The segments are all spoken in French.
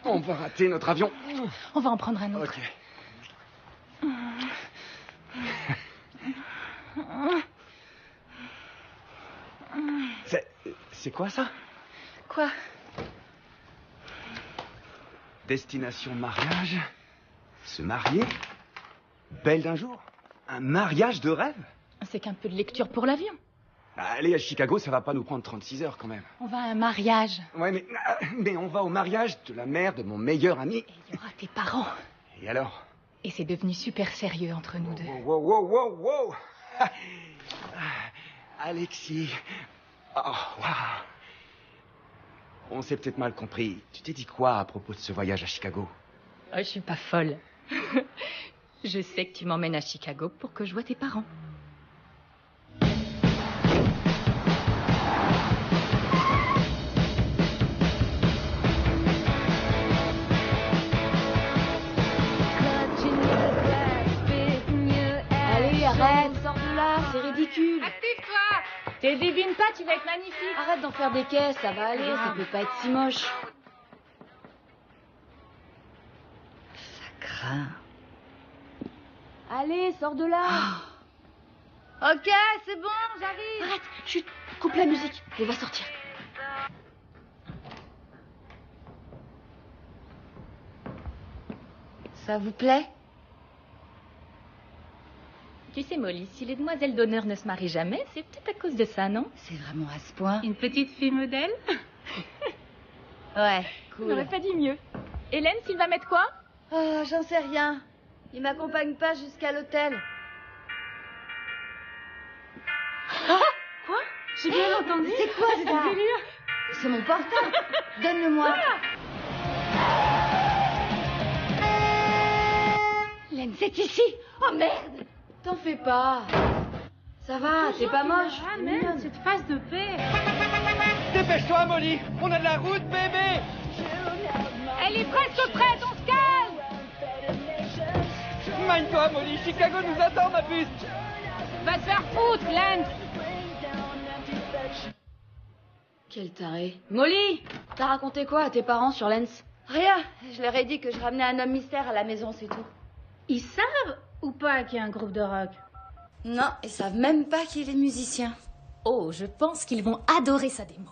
On va rater notre avion. On va en prendre un autre. Ok. C'est quoi ça? Quoi? Destination mariage. Se marier. Belle d'un jour. Un mariage de rêve. C'est qu'un peu de lecture pour l'avion. Aller à Chicago, ça va pas nous prendre 36 heures quand même. On va à un mariage. Ouais, mais on va au mariage de la mère de mon meilleur ami. Et il y aura tes parents. Et alors? Et c'est devenu super sérieux entre nous deux. Wow. Alexis. Oh, wow. On s'est peut-être mal compris. Tu t'es dit quoi à propos de ce voyage à Chicago? Oh, je suis pas folle. Je sais que tu m'emmènes à Chicago pour que je voie tes parents. Allez, arrête, sors de là, c'est ridicule. Active-toi! T'es débine pas, tu vas être magnifique. Arrête d'en faire des caisses, ça va aller, ça peut pas être si moche. Ça craint. Allez, sors de là. Ok, c'est bon, j'arrive. Arrête, chut, coupe la musique, elle va sortir. Ça vous plaît? Tu sais, Molly, si les demoiselles d'honneur ne se marient jamais, c'est peut-être à cause de ça, non? C'est vraiment à ce point? Une petite fille modèle? Ouais, On cool. n'aurait pas dit mieux. Hélène, s'il va mettre quoi? Oh, j'en sais rien. Il m'accompagne pas jusqu'à l'hôtel. Ah, quoi? J'ai bien entendu. C'est quoi ça? C'est mon portable. Donne-le-moi. Hélène, c'est ici. Oh merde. T'en fais pas. Ça va, t'es pas moche. Ah merde, cette face de paix. Dépêche-toi, Molly. On a de la route, bébé. Elle est presque prête, on se calme. Mine-toi, Molly. Chicago nous attend, ma puce. Va te faire foutre, Lance. Quel taré. Molly, t'as raconté quoi à tes parents sur Lens? Rien. Je leur ai dit que je ramenais un homme mystère à la maison, c'est tout. Ils savent ou pas qu'il y a un groupe de rock? Non, ils savent même pas qu'il est musicien. Oh, je pense qu'ils vont adorer sa démo.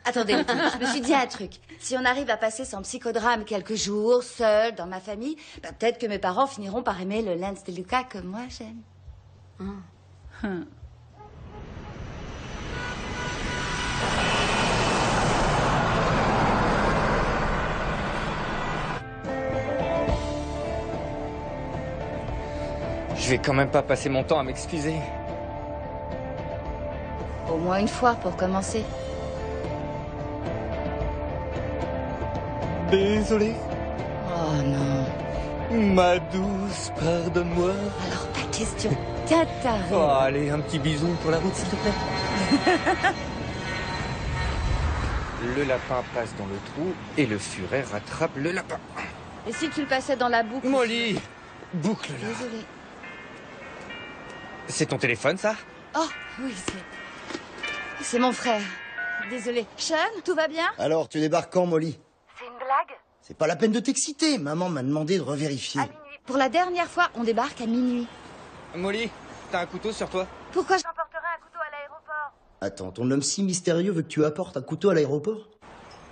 Attendez, les filles, je me suis dit un truc. Si on arrive à passer sans psychodrame quelques jours, seul, dans ma famille, bah, peut-être que mes parents finiront par aimer le Lance de Luca comme moi j'aime. Je vais quand même pas passer mon temps à m'excuser. Au moins une fois pour commencer. Désolé. Oh non. Ma douce, pardonne-moi. Alors ta question. Tiens, taré. Oh, allez, un petit bisou pour la route, s'il te plaît. Le lapin passe dans le trou et le furet rattrape le lapin. Et si tu le passais dans la boucle? Molly, boucle-la. Désolée. C'est ton téléphone, ça? Oh, oui, c'est mon frère. Désolée. Sean, tout va bien? Alors, tu débarques quand, Molly? C'est une blague? C'est pas la peine de t'exciter. Maman m'a demandé de revérifier. À minuit. Pour la dernière fois, on débarque à minuit. Molly, t'as un couteau sur toi? Pourquoi j'emporterai un couteau à l'aéroport? Attends, ton homme si mystérieux veut que tu apportes un couteau à l'aéroport?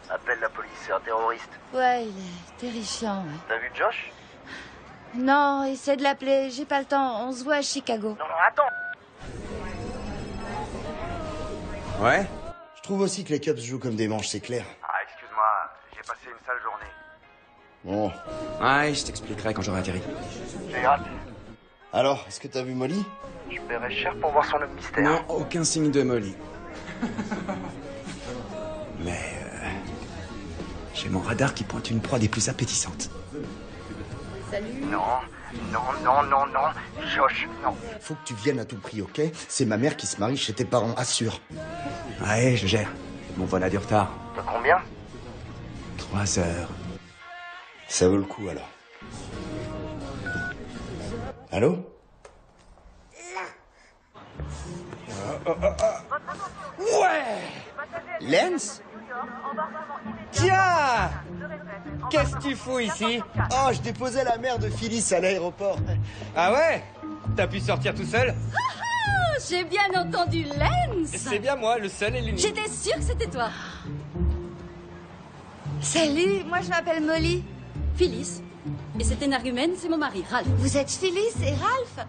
Appelle la police, c'est un terroriste. Ouais, il est terrifiant, ouais. T'as vu Josh? Non, essaie de l'appeler. J'ai pas le temps. On se voit à Chicago. Non, attends. Ouais? Je trouve aussi que les Cubs jouent comme des manches, c'est clair. Ah, excuse-moi, j'ai passé une sale journée. Bon. Ouais, je t'expliquerai quand j'aurai atterri. J'ai raté. Alors, est-ce que t'as vu Molly? Je paierais cher pour voir son homme mystère. Non, aucun signe de Molly. Mais j'ai mon radar qui pointe une proie des plus appétissantes. Non, Josh, non. Faut que tu viennes à tout prix, ok? C'est ma mère qui se marie chez tes parents, assure. Ouais, je gère. Mon vol a du retard. T'as combien? 3 heures. Ça vaut le coup, alors. Allô? Ouais! Lance? Tiens! qu'est-ce que tu fous ici? Oh, je déposais la mère de Phyllis à l'aéroport. Ah ouais? T'as pu sortir tout seul? J'ai bien entendu Lance. C'est bien moi, le seul et l'unique. J'étais sûre que c'était toi. Salut, moi je m'appelle Molly. Phyllis. Et cet énergumène, c'est mon mari, Ralph. Vous êtes Phyllis et Ralph?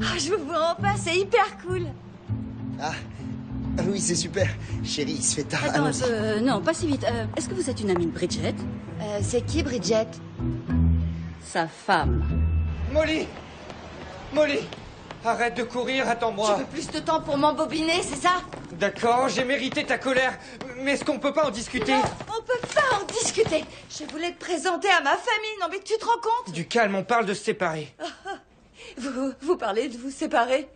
Ah, je vous vois enfin, c'est hyper cool. Ah, oui, c'est super. Chérie, il se fait tard. Attends, Allons-y. non, pas si vite. Est-ce que vous êtes une amie de Bridget? C'est qui Bridget? Sa femme. Molly! Molly! Arrête de courir, Tu attends-moi. veux plus de temps pour m'embobiner, c'est ça? D'accord, j'ai mérité ta colère. Mais est-ce qu'on peut pas en discuter? Non, on peut pas en discuter. Je voulais te présenter à ma famille. Non mais tu te rends compte? Du calme, on parle de se séparer. Vous parlez de vous séparer?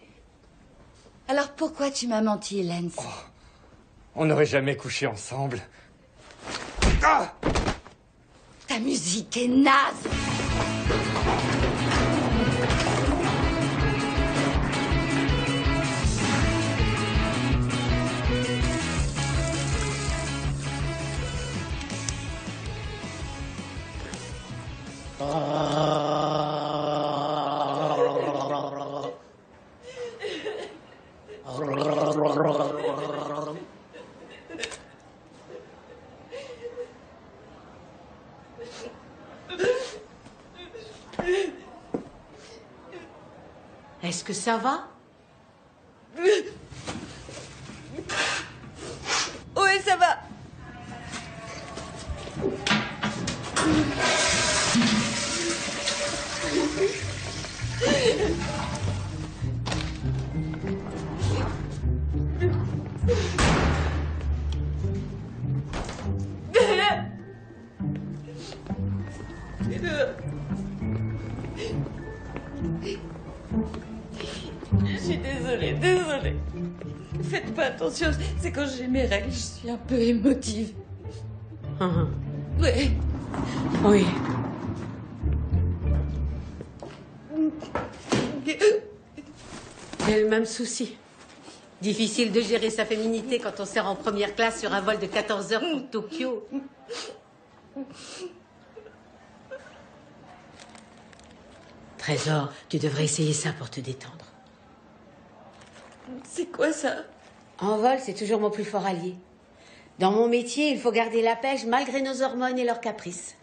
Alors pourquoi tu m'as menti, Lance? On n'aurait jamais couché ensemble. Ah! Ta musique est naze. Est-ce que ça va? Oui, ça va. Je suis désolée. Faites pas attention, c'est quand j'ai mes règles, je suis un peu émotive. Oui. Oui. J'ai le même souci. Difficile de gérer sa féminité quand on sert en première classe sur un vol de 14 heures pour Tokyo. Trésor, tu devrais essayer ça pour te détendre. C'est quoi ça? En vol, c'est toujours mon plus fort allié. Dans mon métier, il faut garder la pêche malgré nos hormones et leurs caprices.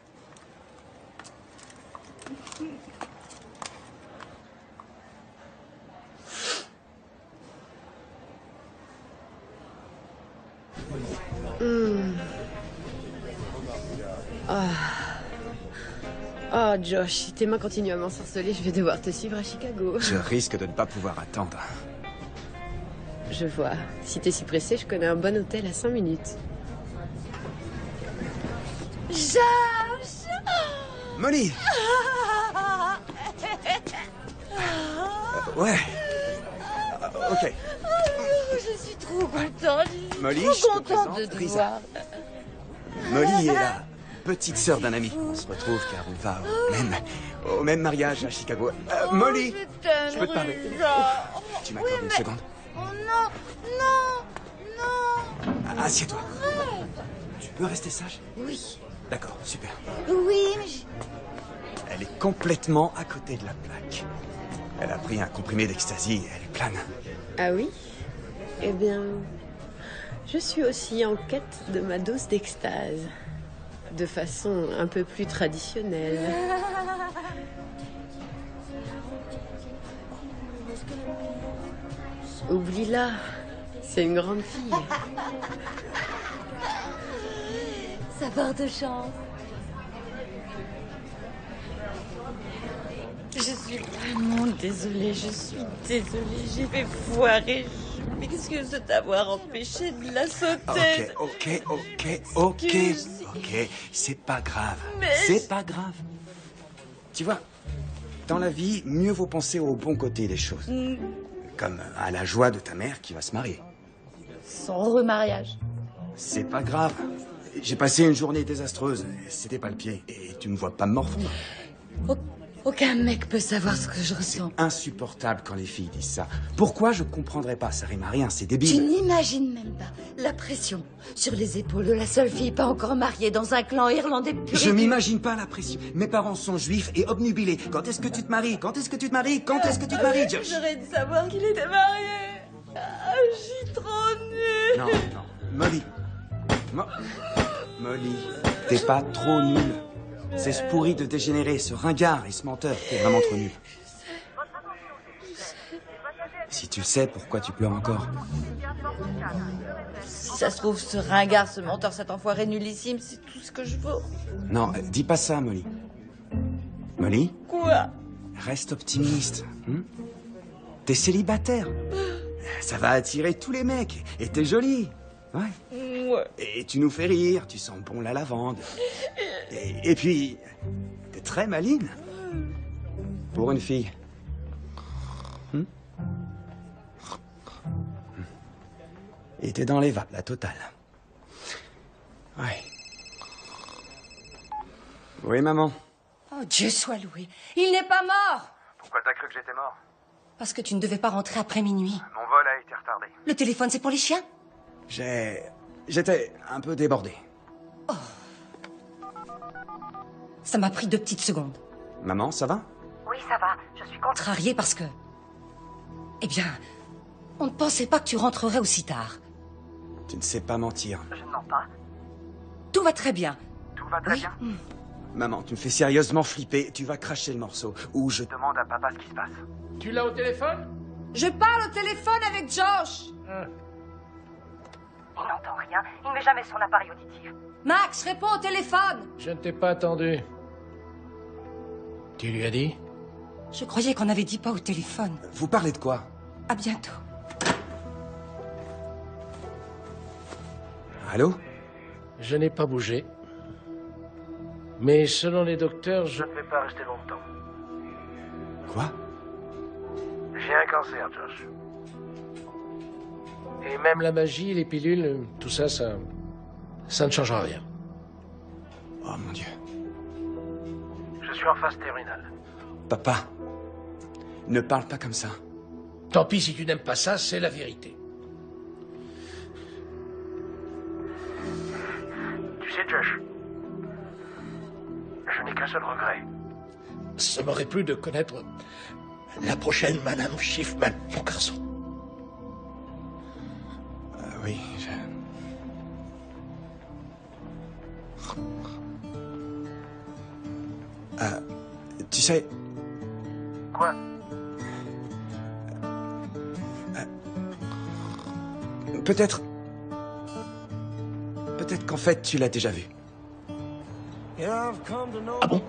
Oh, Josh, si tes mains continuent à m'ensorceler, je vais devoir te suivre à Chicago. Je risque de ne pas pouvoir attendre. Je vois. Si t'es si pressé, je connais un bon hôtel à 5 minutes. Josh! Molly! Ouais. Ok. Je suis trop contente. Molly, trop je te contente de présente te Risa. voir. Molly est la petite sœur d'un ami. On se retrouve car on va au même mariage à Chicago. Molly! Je peux te parler. Tu m'accordes une seconde? Oh non! Assieds-toi. Tu peux rester sage? Oui. D'accord, super. Oui, mais Elle est complètement à côté de la plaque. Elle a pris un comprimé d'ecstasy et elle plane. Ah oui? Eh bien, je suis aussi en quête de ma dose d'extase. De façon un peu plus traditionnelle. Oublie-la, c'est une grande fille. ça porte chance. Je suis vraiment désolée, j'ai fait foirer. Je m'excuse de t'avoir empêché de la sauter. Ok. C'est pas grave. Mais- C'est pas grave. Tu vois, dans la vie, mieux vaut penser au bon côté des choses. Comme à la joie de ta mère qui va se marier. Son remariage. C'est pas grave. J'ai passé une journée désastreuse. C'était pas le pied. Et tu me vois pas me morfondre. Aucun mec peut savoir ce que je C'est ressens. insupportable quand les filles disent ça. Pourquoi je comprendrais pas? Ça rime à rien, c'est Tu débile. n'imagines même pas la pression sur les épaules de la seule fille pas encore mariée dans un clan irlandais pur. Je m'imagine pas la pression. Mes parents sont juifs et obnubilés. Quand est-ce que tu te maries? Quand est-ce que tu te maries? Quand est-ce que tu te maries, Josh? J'aurais dû savoir qu'il était marié. Ah, je suis trop nulle. Non, non. Molly. Molly, t'es pas trop nulle. C'est ce pourri de dégénéré, ce ringard et ce menteur. T'es vraiment trop nul. Si tu sais, pourquoi tu pleures encore? Si ça se trouve, ce ringard, ce menteur, cet enfoiré nullissime, c'est tout ce que je vaux. Non, dis pas ça, Molly. Molly? Quoi? Reste optimiste. T'es célibataire. Ça va attirer tous les mecs. Et t'es jolie. Ouais. Ouais. Et tu nous fais rire. Tu sens bon la lavande. Et puis, t'es très maligne. Pour une fille. Et t'es dans les vapes, la totale. Ouais. Oui, maman. Oh, Dieu soit loué. Il n'est pas mort. Pourquoi t'as cru que j'étais mort? Parce que tu ne devais pas rentrer après minuit. Mon vol a été retardé. Le téléphone, c'est pour les chiens? J'étais un peu débordé. Ça m'a pris 2 petites secondes. Maman, ça va? Oui, ça va. Je suis contente. Contrarié parce que... Eh bien, on ne pensait pas que tu rentrerais aussi tard. Tu ne sais pas mentir. Je ne mens pas. Tout va très bien. Tout va très Oui. bien. Maman, tu me fais sérieusement flipper. Tu vas cracher le morceau. Ou je... Demande à papa ce qui se passe. Tu l'as au téléphone? Je parle au téléphone avec Josh. Il n'entend rien. Il ne met jamais son appareil auditif. Max, réponds au téléphone. Je ne t'ai pas attendu. Tu lui as dit? Je croyais qu'on n'avait dit pas au téléphone. Vous parlez de quoi? À bientôt. Allô? Je n'ai pas bougé. Mais selon les docteurs, Je ne vais pas rester longtemps. Quoi? J'ai un cancer, Josh. Et même la magie, les pilules, tout ça, ça ne changera rien. Oh mon Dieu. Je suis en phase terminale. Papa, ne parle pas comme ça. Tant pis si tu n'aimes pas ça, c'est la vérité. Tu sais, Josh, je n'ai qu'un seul regret. Ça m'aurait plu de connaître la prochaine Madame Schiffman, mon garçon. Oui, tu sais... Quoi? Peut-être qu'en fait, tu l'as déjà vu. Ah bon?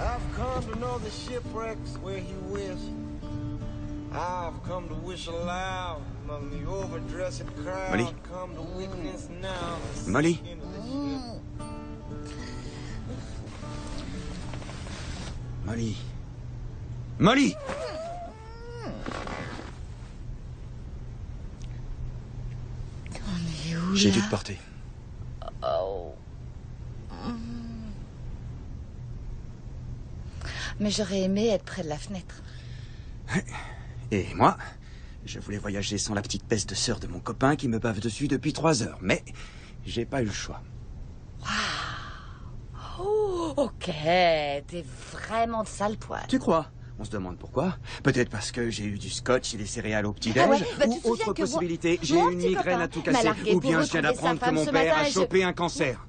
I've come to know the shipwrecks where he wished. I've come to wish aloud among the overdressed crowd. Molly? Come to witness now. Molly? Molly? Molly? J'ai dû te porter. Oh. Mais j'aurais aimé être près de la fenêtre. Et moi, je voulais voyager sans la petite peste de sœur de mon copain qui me bave dessus depuis 3 heures. Mais j'ai pas eu le choix. Oh, ok, t'es vraiment de sale poil. Tu crois? On se demande pourquoi. Peut-être parce que j'ai eu du scotch et des céréales au petit-déj. Ah ouais, bah, tu ou te souviens autre que possibilité, j'ai mon une petit migraine copain à tout m'a casser. largué Ou pour bien je viens retrouver sa d'apprendre que femme mon ce père matin a et chopé un cancer.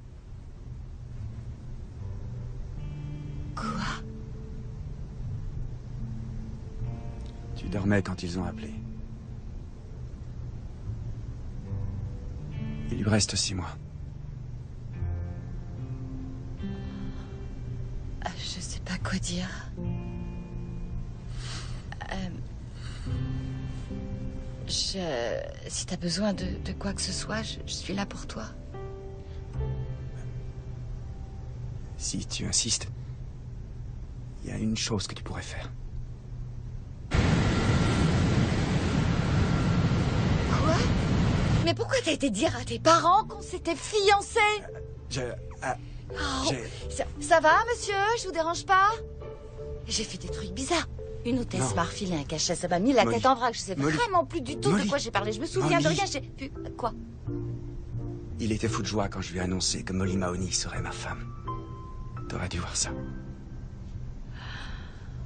Quoi? Tu dormais quand ils ont appelé. Il lui reste 6 mois. Je sais pas quoi dire. Si t'as besoin de quoi que ce soit, je suis là pour toi. Si tu insistes, il y a une chose que tu pourrais faire. Quoi? Mais pourquoi t'as été dire à tes parents qu'on s'était fiancés? Oh, ça va, monsieur? Je vous dérange pas? J'ai fait des trucs bizarres. Une hôtesse m'a refilé un cachet, ça m'a mis la tête en vrac. Je sais vraiment plus du tout de quoi j'ai parlé. Je me souviens de rien, j'ai pu... Quoi? Il était fou de joie quand je lui ai annoncé que Molly Mahoney serait ma femme. T'aurais dû voir ça.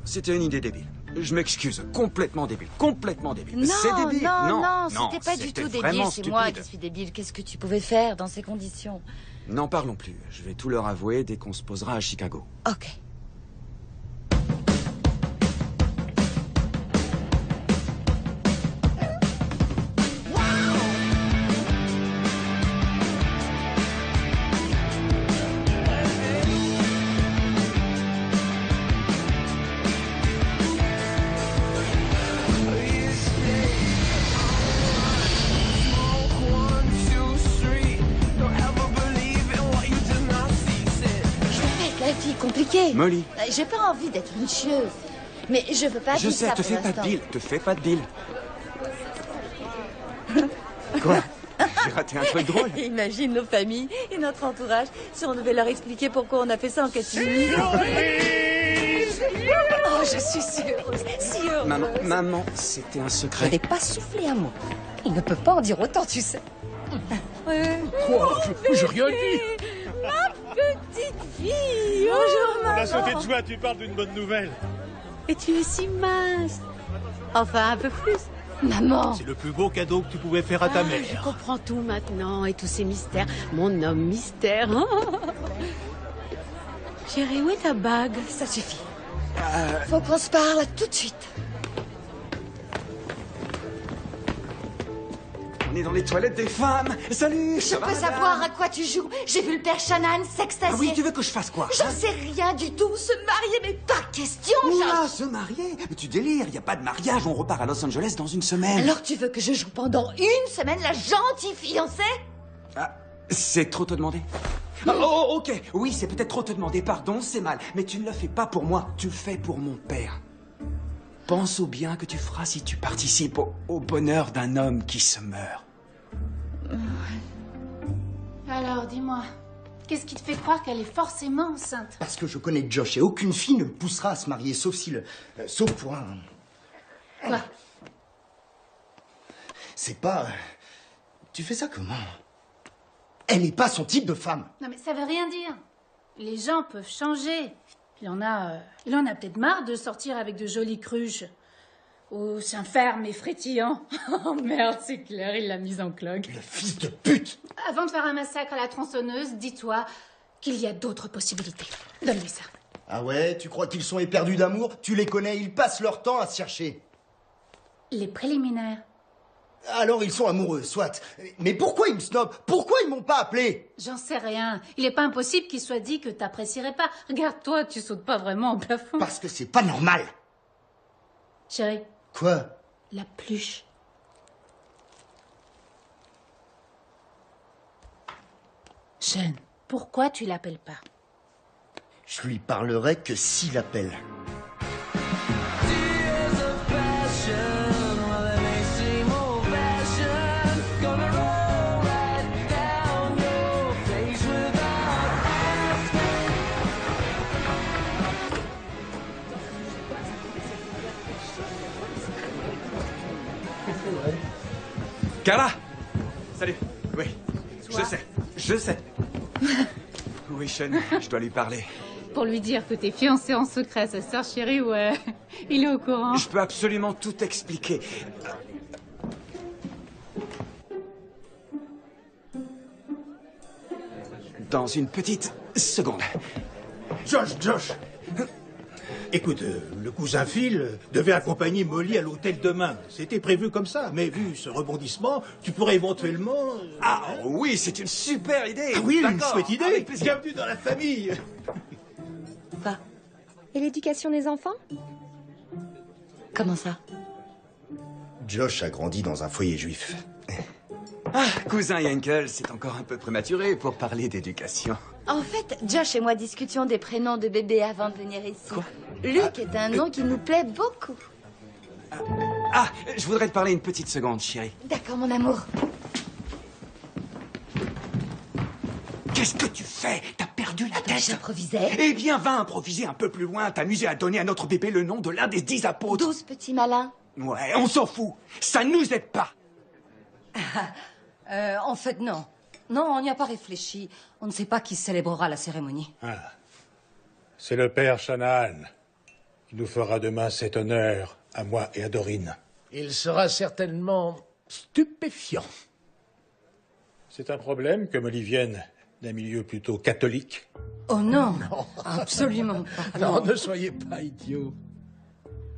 C'était une idée débile. Je m'excuse, complètement débile. Complètement débile. Non, c'est débile. non, c'était pas du tout débile. C'est moi stupide. qui suis débile. Qu'est-ce que tu pouvais faire dans ces conditions? N'en parlons plus. Je vais tout leur avouer dès qu'on se posera à Chicago. Ok. Molly. J'ai pas envie d'être une chieuse. Mais je veux pas Je dire sais, ça te pour fais pas de l'instant. deal. Te fais pas de deal. Quoi? J'ai raté un truc drôle. Imagine nos familles et notre entourage si on devait leur expliquer pourquoi on a fait ça en catimini. Oh, je suis si heureuse. Maman, c'était un secret. Je n'ai pas soufflé un mot. Il ne peut pas en dire autant, tu sais. Quoi? J'ai rien dit. Ma petite fille. Bonjour, maman. On a sauté de joie, tu parles d'une bonne nouvelle. Et tu es si mince. Enfin, un peu plus. Maman. C'est le plus beau cadeau que tu pouvais faire à ta mère. Je comprends tout maintenant et tous ces mystères. Mon homme mystère. Chérie, où est ta bague? Ça suffit. Faut qu'on se parle tout de suite. On est dans les toilettes des femmes. Salut. Je peux savoir à quoi tu joues? J'ai vu le père Shannon s'extasier. Ah oui, tu veux que je fasse quoi? J'en sais rien du tout. Se marier, mais pas question. Oula, se marier? Mais tu délires, il y a pas de mariage, on repart à Los Angeles dans une semaine. Alors tu veux que je joue pendant une semaine la gentille fiancée? Ah, c'est trop te demander. Oh, ok, oui, c'est peut-être trop te demander, pardon, c'est mal. Mais tu ne le fais pas pour moi, tu le fais pour mon père. Pense au bien que tu feras si tu participes au bonheur d'un homme qui se meurt. Alors, dis-moi, qu'est-ce qui te fait croire qu'elle est forcément enceinte? Parce que je connais Josh et aucune fille ne le poussera à se marier, sauf si le... sauf pour un... Quoi? C'est pas... Tu fais ça comment? Elle n'est pas son type de femme. Non, mais ça veut rien dire. Les gens peuvent changer. Il en a peut-être marre de sortir avec de jolies cruches. Au sein ferme et frétillant. Oh merde, c'est clair, il l'a mise en cloque. Le fils de pute! Avant de faire un massacre à la tronçonneuse, dis-toi qu'il y a d'autres possibilités. Donne-lui ça. Ah ouais, tu crois qu'ils sont éperdus d'amour? Tu les connais, ils passent leur temps à se chercher. Les préliminaires. Alors ils sont amoureux, soit. Mais pourquoi ils me snobent? Pourquoi ils m'ont pas appelé? J'en sais rien. Il est pas impossible qu'il soit dit que t'apprécierais pas. Regarde-toi, tu sautes pas vraiment au plafond. Parce que c'est pas normal. Chérie. Quoi? La pluche. Sean, pourquoi tu l'appelles pas? Je lui parlerai que s'il appelle. Carla! Salut. Oui, je sais. Oui, Sean, je dois lui parler. Pour lui dire que t'es fiancé en secret à sa sœur chérie, ouais. Il est au courant. Je peux absolument tout expliquer. Dans une petite seconde. Josh! Écoute, le cousin Phil devait accompagner Molly à l'hôtel demain. C'était prévu comme ça, mais vu ce rebondissement, tu pourrais éventuellement... Ah oui, c'est une super idée. Ah oui, une D'accord, chouette idée. avec plaisir. Bienvenue dans la famille. Quoi? Et l'éducation des enfants? Comment ça? Josh a grandi dans un foyer juif. Ah, cousin Yankel, c'est encore un peu prématuré pour parler d'éducation. En fait, Josh et moi discutions des prénoms de bébés avant de venir ici. Quoi? Luc est un nom qui nous plaît beaucoup. Ah, je voudrais te parler une petite seconde, chérie. D'accord, mon amour. Qu'est-ce que tu fais? T'as perdu la tête? J'improvisais. Eh bien, va improviser un peu plus loin, t'amuser à donner à notre bébé le nom de l'un des 10 apôtres. 12 petits malins. Ouais, on s'en fout. Ça nous aide pas. En fait, non. Non, on n'y a pas réfléchi. On ne sait pas qui célébrera la cérémonie. Ah. C'est le père Shanahan qui nous fera demain cet honneur, à moi et à Dorine. Il sera certainement stupéfiant. C'est un problème que Molly vienne d'un milieu plutôt catholique. Oh non, absolument pas. Non, ne soyez pas idiot.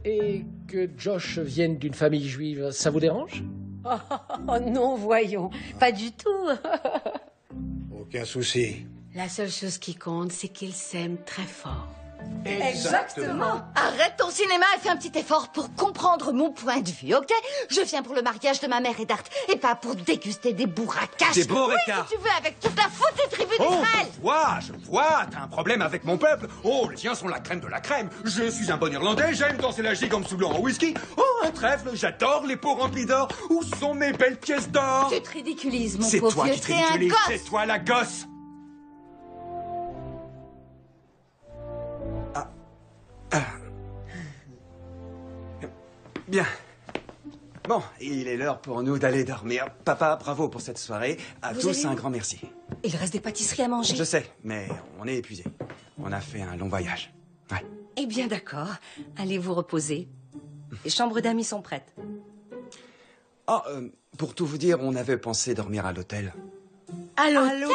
Et que Josh vienne d'une famille juive, ça vous dérange? Oh non, voyons. Pas du tout. Aucun souci. La seule chose qui compte, c'est qu'ils s'aiment très fort. Exactement. Arrête ton cinéma et fais un petit effort pour comprendre mon point de vue, ok? Je viens pour le mariage de ma mère et d'Art, et pas pour déguster des bourracas. Des bourracas. Oui, si tu veux, avec toute la foutue tribu d'Israël. Je vois, t'as un problème avec mon peuple. Oh, les tiens sont la crème de la crème. Je suis un bon Irlandais, j'aime danser la gigue en me saoulant en whisky. Oh, un trèfle, j'adore les pots remplis d'or. Où sont mes belles pièces d'or? Tu te ridiculises, mon C'est pauvre toi vieux, qui te t'es un ridiculises, gosse. c'est toi la gosse. Bien. Bon, il est l'heure pour nous d'aller dormir. Papa, bravo pour cette soirée. À Vous tous, allez un où? grand merci. Il reste des pâtisseries à manger. Je sais, mais on est épuisé. On a fait un long voyage. Ouais. Eh bien, d'accord. Allez vous reposer. Les chambres d'amis sont prêtes. Oh, pour tout vous dire, on avait pensé dormir à l'hôtel. À l'hôtel?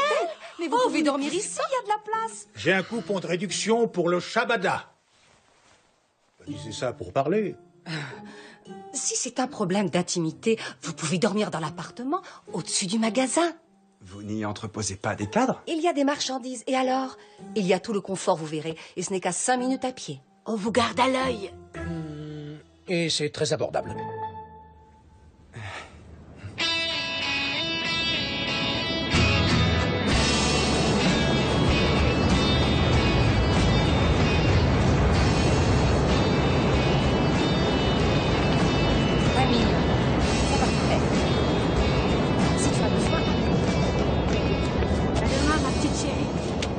Mais vous pouvez dormir ici, il y a de la place. J'ai un coupon de réduction pour le Shabada. C'est ça pour parler. Si c'est un problème d'intimité, vous pouvez dormir dans l'appartement, au-dessus du magasin. Vous n'y entreposez pas des cadres? Il y a des marchandises. Et alors? Il y a tout le confort, vous verrez. Et ce n'est qu'à 5 minutes à pied. On vous garde à l'œil. Et c'est très abordable.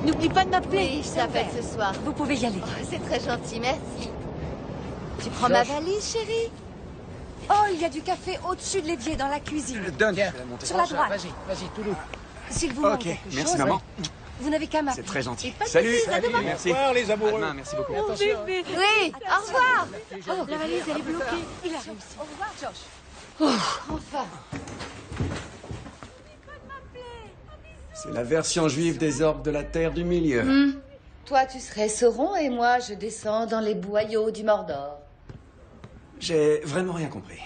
N'oublie pas de m'appeler. Oui, je t'appelle ce soir. Vous pouvez y aller. Oh, c'est très gentil, merci. Tu prends ma valise, chérie? Oh, il y a du café au-dessus de l'évier dans la cuisine. Donne. Sur la droite. Vas-y, tout doux. S'il vous Ok, manque quelque merci chose, maman. vous n'avez qu'à m'appeler. C'est très gentil. Et pas de Salut. soucis, à demain. Merci. Au revoir, les amoureux. À demain, merci beaucoup. Attention. Oui, au revoir. Oh, la valise, elle est bloquée. Il a réussi. Au revoir, Josh. Enfin. C'est la version juive des orques de la terre du milieu. Toi, tu serais Sauron et moi, je descends dans les boyaux du Mordor. J'ai vraiment rien compris.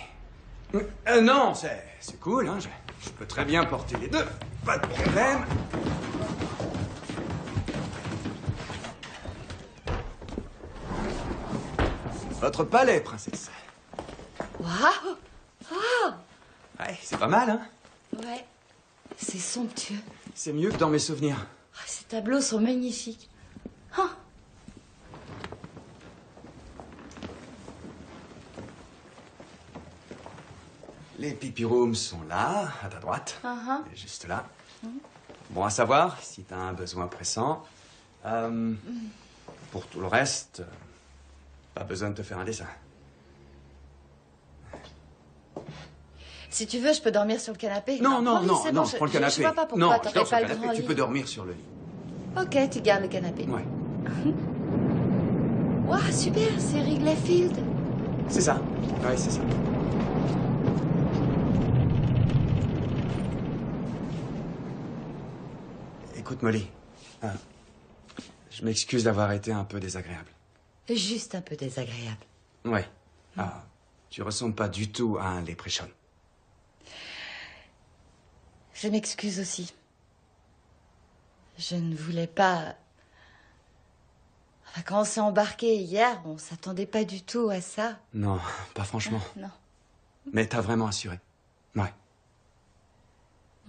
Non, c'est cool, hein. Je peux très bien porter les deux. Pas de problème. Votre palais, princesse. Waouh! Oh! Ouais, c'est pas mal, hein. Ouais, c'est somptueux. C'est mieux que dans mes souvenirs. Oh, ces tableaux sont magnifiques. Oh. Les pipi rooms sont là, à ta droite. Uh-huh. Et juste là. Bon à savoir, si t'as un besoin pressant. Pour tout le reste, pas besoin de te faire un dessin. Si tu veux, je peux dormir sur le canapé. Non, Maurice, c'est bon, je prends le canapé. Je vois pas pourquoi non, je t'aurais dors sur pas le le canapé. grand Tu lit. peux dormir sur le lit. Ok, tu gardes le canapé. Ouais. Waouh, super, c'est Wrigley Field. C'est ça. Ouais, c'est ça. Écoute, Molly. Je m'excuse d'avoir été un peu désagréable. Juste un peu désagréable. Ouais. Tu ressembles pas du tout à un léprechaun. Je m'excuse aussi. Je ne voulais pas... Enfin, quand on s'est embarqué hier, on s'attendait pas du tout à ça. Non, pas franchement. Non. Mais t'as vraiment assuré. Ouais.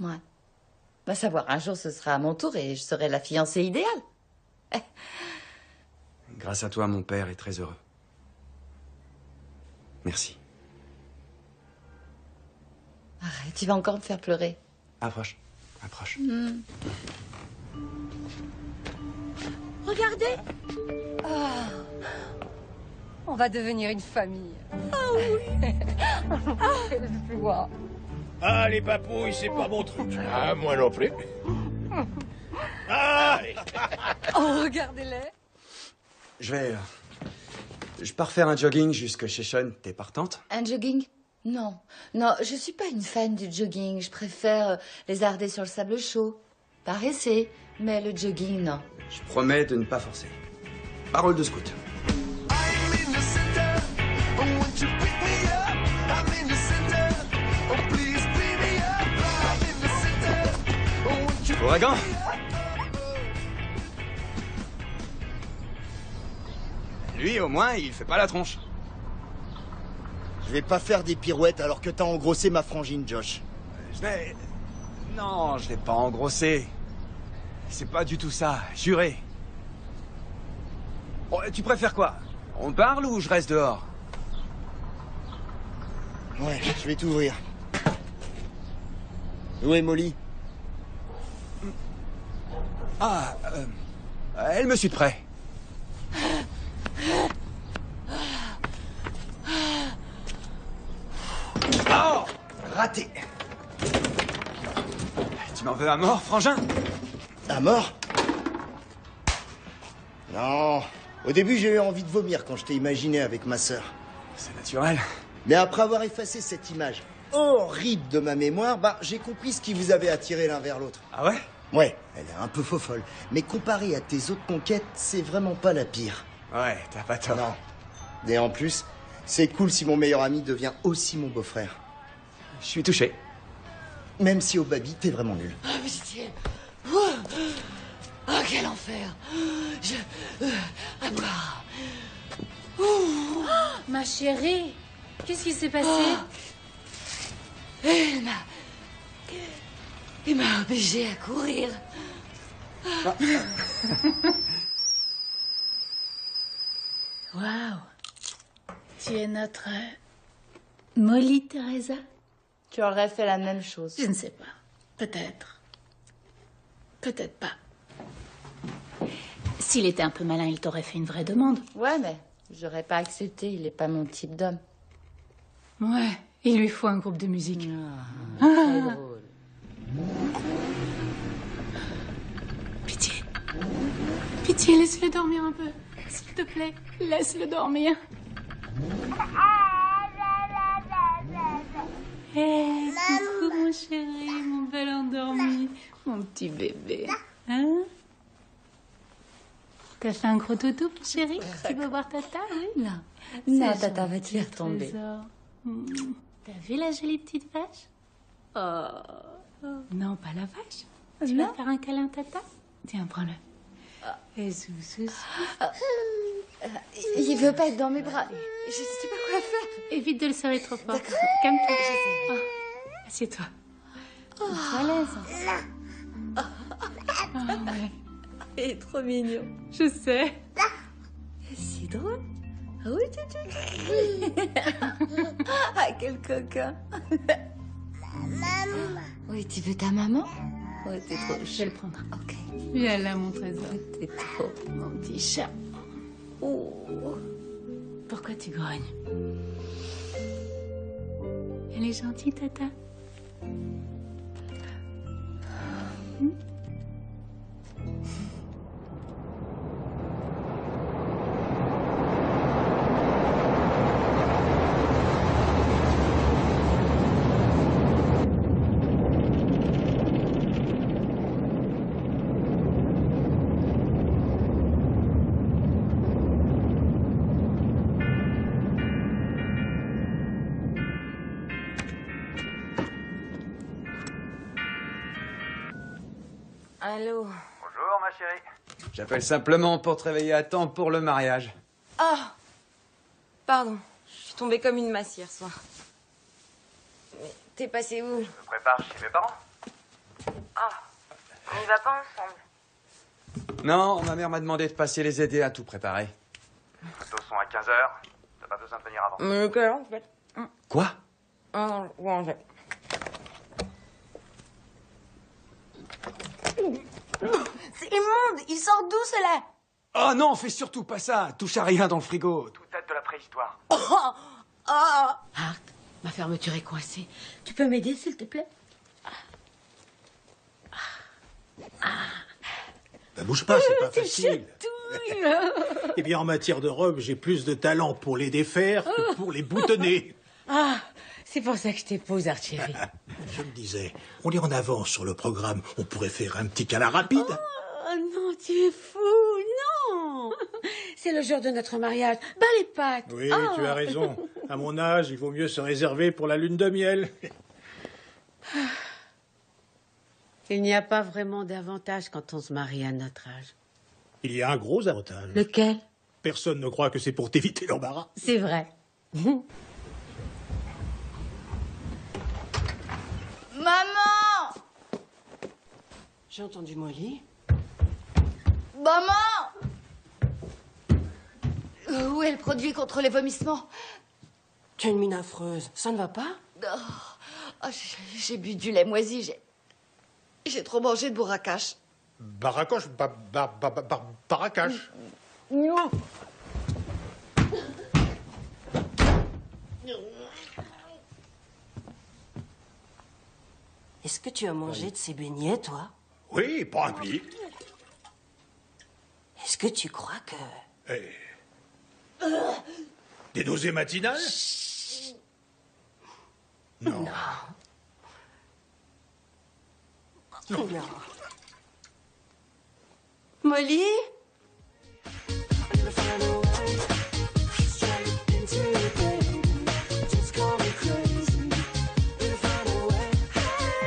Ouais. Va savoir, un jour ce sera à mon tour et je serai la fiancée idéale. Grâce à toi, mon père est très heureux. Merci. Arrête, tu vas encore me faire pleurer. Approche. Approche. regardez. On va devenir une famille. Ah oui. Quelle joie. Ah, les papouilles, c'est pas mon truc. Ah, moi non plus. Ah. Oh, regardez-les. Je pars faire un jogging jusque chez Sean. T'es partante? Un jogging? Non. Non, je suis pas une fan du jogging. Je préfère lézarder sur le sable chaud. Paresser. Mais le jogging, non. Je promets de ne pas forcer. Parole de scout. Ouragan! Lui, au moins, il fait pas la tronche. Je vais pas faire des pirouettes alors que t'as engrossé ma frangine, Josh. Non, je l'ai pas engrossé. C'est pas du tout ça, juré. Bon, tu préfères quoi? On parle ou je reste dehors? Ouais, je vais t'ouvrir. Où est Molly? Ah, elle me suit de près. Oh! Raté. Tu m'en veux à mort, frangin? À mort? Non. Au début, j'ai eu envie de vomir quand je t'ai imaginé avec ma sœur. C'est naturel. Mais après avoir effacé cette image horrible de ma mémoire, j'ai compris ce qui vous avait attiré l'un vers l'autre. Ah ouais? Ouais, elle est un peu faux-folle. Mais comparée à tes autres conquêtes, c'est vraiment pas la pire. Ouais, t'as pas tort. Non. Et en plus, c'est cool si mon meilleur ami devient aussi mon beau-frère. Je suis touché. Même si au baby, t'es vraiment nul. Ah, pitié. Oh, quel enfer. À boire. Oh, ma chérie, qu'est-ce qui s'est passé? Il m'a obligé à courir. Waouh. Tu es notre Molly Teresa? Tu aurais fait la même chose. Je ne sais pas. Peut-être. Peut-être pas. S'il était un peu malin, il t'aurait fait une vraie demande. Ouais, mais j'aurais pas accepté. Il est pas mon type d'homme. Ouais, il lui faut un groupe de musique. Très drôle. Pitié. Pitié, laisse-le dormir un peu. S'il te plaît, laisse-le dormir. Hé, coucou mon chéri, mon bel endormi, mon petit bébé. Hein? T'as fait un gros dodo, mon chéri? Tu veux voir Tata, oui? Non. Non, C'est Tata va gentil, te faire tomber. trésor. T'as vu la jolie petite vache? Oh. Non, pas la vache. Tu vas faire un câlin, Tata? Tiens, prends-le. Et zouzou. Il veut pas être dans mes bras. Je sais pas quoi faire. Évite de le serrer trop fort. Calme-toi. Oh. Assieds-toi. Sois à l'aise. Oh, ouais. Il est trop mignon. Je sais. C'est drôle. Ah oui, ah, quel coquin. Maman. Oui, tu veux ta maman? Ouais, t'es trop. Je vais le prendre. Ok. Viens là, mon trésor. T'es trop. Mon petit chat. Oh. Pourquoi tu grognes? Elle est gentille, Tata. Allô. Bonjour, ma chérie. J'appelle simplement pour te réveiller à temps pour le mariage. Ah, pardon, je suis tombée comme une masse hier soir. Mais t'es passé où? Je me prépare chez mes parents. Ah, on y va pas ensemble? Non, ma mère m'a demandé de passer les aider à tout préparer. Les photos sont à 15h. T'as pas besoin de venir avant. Mais quelle heure, en fait? Quoi? Ah non, ouais, en fait. C'est immonde! Il sort d'où, cela? Oh non, fais surtout pas ça. Touche à rien dans le frigo. Tout tête de la préhistoire. Hart, ma fermeture est coincée. Tu peux m'aider, s'il te plaît? Ben, bouge pas, c'est pas facile. Eh bien, en matière de robe, j'ai plus de talent pour les défaire que pour les boutonner. Ah, c'est pour ça que je t'épouse, Archery. Je me disais, on est en avance sur le programme. On pourrait faire un petit câlin rapide. Oh non, tu es fou, non. C'est le jour de notre mariage. Bas les pattes. Oui, tu as raison. À mon âge, il vaut mieux se réserver pour la lune de miel. Il n'y a pas vraiment d'avantage quand on se marie à notre âge. Il y a un gros avantage. Lequel? Personne ne croit que c'est pour t'éviter l'embarras. C'est vrai. Maman! J'ai entendu Molly. Maman! Où est le produit contre les vomissements? Tu as une mine affreuse. Ça ne va pas? Oh, j'ai bu du lait moisi. J'ai trop mangé de bourracache. Baracoche, baracache. Est-ce que tu as mangé de ces beignets, toi? Oui, pas un pli. Est-ce que tu crois que... Des nausées matinales? Non. Non. Molly?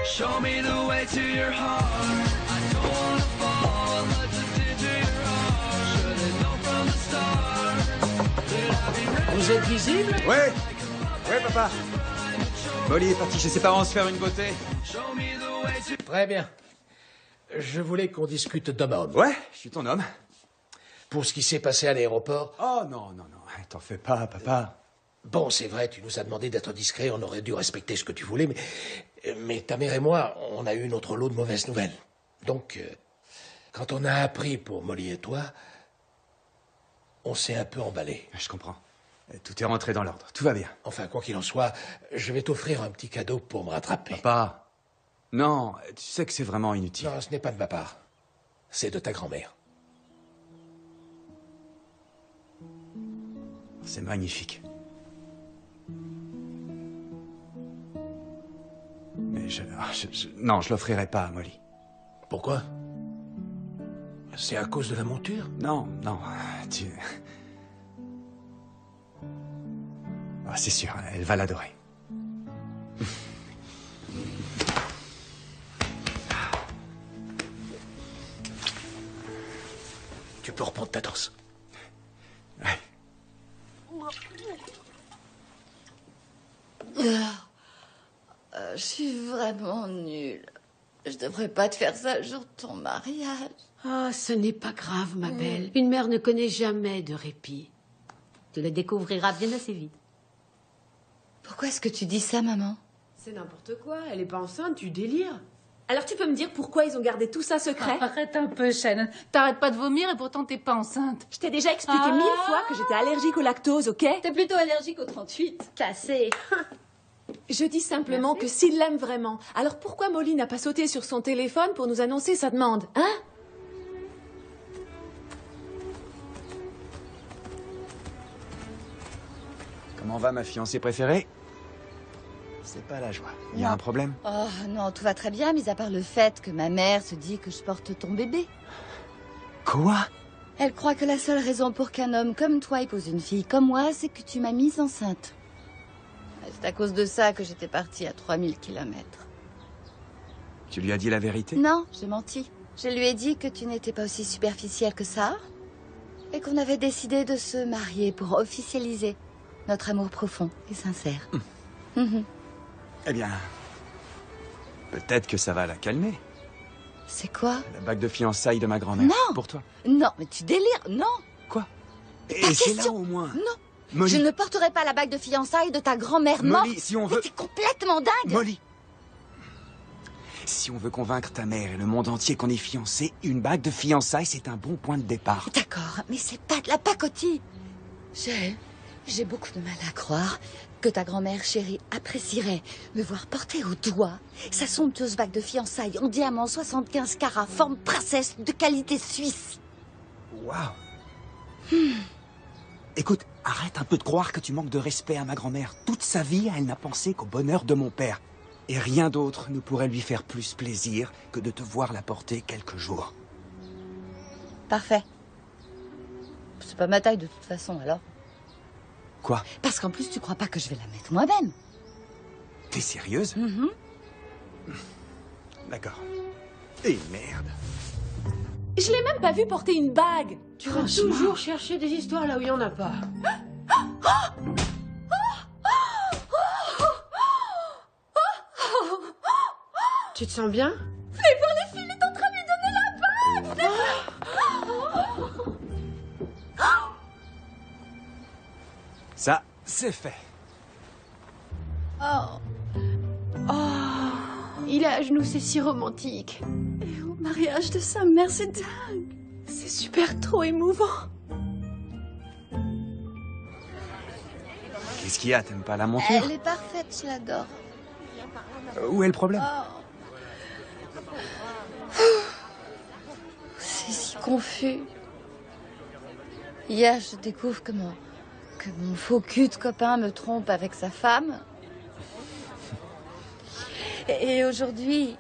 Show me the way to your heart. I don't wanna fall, but just into your heart. Should have known from the start that I'd be Vous êtes visible? Ouais. Ouais, papa. Molly est partie chez ses parents se faire une beauté. Très bien. Je voulais qu'on discute d'homme à homme. Ouais, je suis ton homme. Pour ce qui s'est passé à l'aéroport. Oh non, t'en fais pas, papa. Bon, c'est vrai, tu nous as demandé d'être discret, on aurait dû respecter ce que tu voulais, mais ta mère et moi, on a eu notre lot de mauvaises nouvelles. Donc, quand on a appris pour Molly et toi, on s'est un peu emballé. Je comprends. Tout est rentré dans l'ordre, tout va bien. Enfin, quoi qu'il en soit, je vais t'offrir un petit cadeau pour me rattraper. Papa, non, tu sais que c'est vraiment inutile. Non, ce n'est pas de ma part. C'est de ta grand-mère. C'est magnifique. Mais non, je l'offrirai pas à Molly. Pourquoi? C'est à cause de la monture? Non, Ah, c'est sûr, elle va l'adorer. Tu peux reprendre ta danse. Ouais. Je suis vraiment nulle. Je devrais pas te faire ça le jour de ton mariage. Ah, ce n'est pas grave, ma belle. Une mère ne connaît jamais de répit. Tu le découvriras bien assez vite. Pourquoi est-ce que tu dis ça, maman? C'est n'importe quoi, elle est pas enceinte, tu délires. Alors tu peux me dire pourquoi ils ont gardé tout ça secret? Arrête un peu, Shannon. T'arrêtes pas de vomir et pourtant t'es pas enceinte. Je t'ai déjà expliqué 1000 fois que j'étais allergique au lactose, ok? T'es plutôt allergique au 38. Cassé. Je dis simplement que s'il l'aime vraiment, alors pourquoi Molly n'a pas sauté sur son téléphone pour nous annoncer sa demande, hein? Comment va ma fiancée préférée? C'est pas la joie. Il y a un problème? Oh non, tout va très bien, mis à part le fait que ma mère se dit que je porte ton bébé. Quoi? Elle croit que la seule raison pour qu'un homme comme toi épouse une fille comme moi, c'est que tu m'as mise enceinte. C'est à cause de ça que j'étais partie à 3000 kilomètres. Tu lui as dit la vérité? Non, j'ai menti. Je lui ai dit que tu n'étais pas aussi superficielle que ça et qu'on avait décidé de se marier pour officialiser notre amour profond et sincère. Eh bien, peut-être que ça va la calmer. C'est quoi? La bague de fiançailles de ma grand-mère. Non! Pour toi. Non, mais tu délires, non! Quoi? Et Ta c'est là question. au moins. Non! Molly. Je ne porterai pas la bague de fiançailles de ta grand-mère morte! Molly, si on veut... Mais t'es complètement dingue! Molly! Si on veut convaincre ta mère et le monde entier qu'on est fiancés, une bague de fiançailles, c'est un bon point de départ. D'accord, mais c'est pas de la pacotille. J'ai beaucoup de mal à croire que ta grand-mère chérie apprécierait me voir porter au doigt sa somptueuse bague de fiançailles en diamant 75 carats, forme princesse de qualité suisse. Waouh. Écoute, arrête un peu de croire que tu manques de respect à ma grand-mère. Toute sa vie, elle n'a pensé qu'au bonheur de mon père. Et rien d'autre ne pourrait lui faire plus plaisir que de te voir la porter quelques jours. Parfait. C'est pas ma taille de toute façon, alors. Quoi? Parce qu'en plus, tu crois pas que je vais la mettre moi-même? T'es sérieuse? D'accord. Et merde. Je l'ai même pas vu porter une bague. Tu vas toujours chercher des histoires là où il y en a pas. Tu te sens bien? Mais pour les filles, il est en train de lui donner la bague. Ça, c'est fait. Il est à genoux, c'est si romantique. Et au mariage de sa mère, c'est dingue. C'est super trop émouvant. Qu'est-ce qu'il y a? T'aimes pas la monture? Elle est parfaite, je l'adore. Où est le problème? C'est si confus. Hier, je découvre que mon faux cul de copain me trompe avec sa femme. Et aujourd'hui,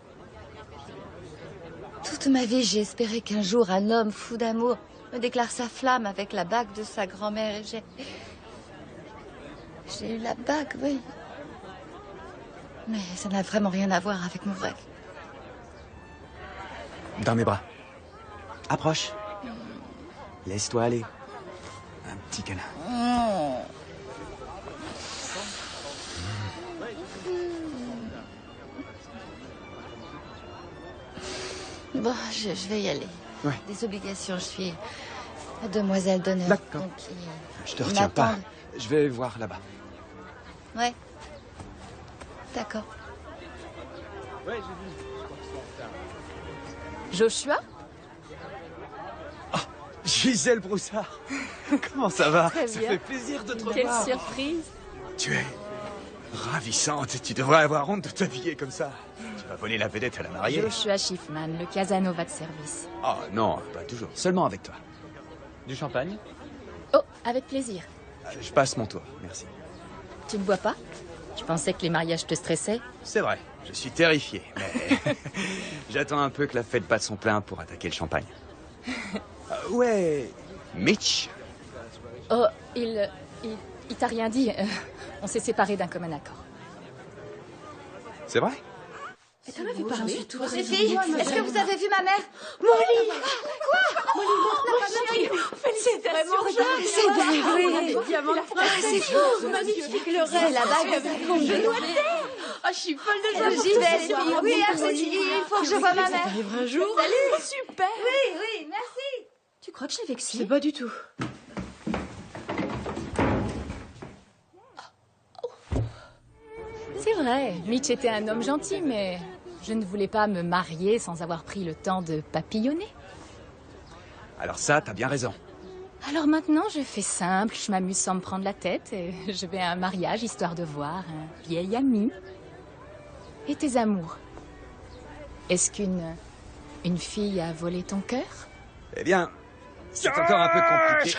toute ma vie, j'ai espéré qu'un jour, un homme fou d'amour me déclare sa flamme avec la bague de sa grand-mère. Et j'ai eu la bague, oui. Mais ça n'a vraiment rien à voir avec mon vrai. Dans mes bras. Approche. Laisse-toi aller. Un petit câlin. Bon, je vais y aller. Ouais. Des obligations, je suis demoiselle d'honneur. D'accord. Donc, Je te retiens pas. Je vais voir là-bas. Ouais. D'accord. Joshua? Gisèle Broussard. Comment ça va? Très Ça bien. fait plaisir de te revoir. Quelle surprise! Tu es ravissante. Tu devrais avoir honte de t'habiller comme ça. Tu vas voler la vedette à la mariée. Joshua Schiffman, le Casanova de service. Oh non, pas toujours. Seulement avec toi. Du champagne? Oh, avec plaisir. Je passe mon tour, merci. Tu ne bois pas? Je pensais que les mariages te stressaient. C'est vrai, je suis terrifié, mais j'attends un peu que la fête batte son plein pour attaquer le champagne. Ouais, Mitch. Oh, il t'a rien dit. On s'est séparés d'un commun accord. C'est vrai? Et t'en avais parlé? Les filles, est-ce que vous avez vu ma mère? Molly! Quoi? Molly, montre la bague. Félicitations! C'est dingue, oui. Diamant de France. C'est fou, magnifique. Le rêve, la bague avec mon Ah, je suis folle de joie. J'y vais, les filles. Oui, il faut que je voie ma mère. Ça t'arrivera un jour. Salut. Super. Oui, merci. Tu crois que je l'ai vexé? C'est pas du tout. C'est vrai, Mitch était un homme gentil, mais je ne voulais pas me marier sans avoir pris le temps de papillonner. Alors ça, t'as bien raison. Alors maintenant, je fais simple, je m'amuse sans me prendre la tête et je vais à un mariage histoire de voir un vieil ami. Et tes amours? Est-ce qu'une fille a volé ton cœur? Eh bien, c'est encore un peu compliqué.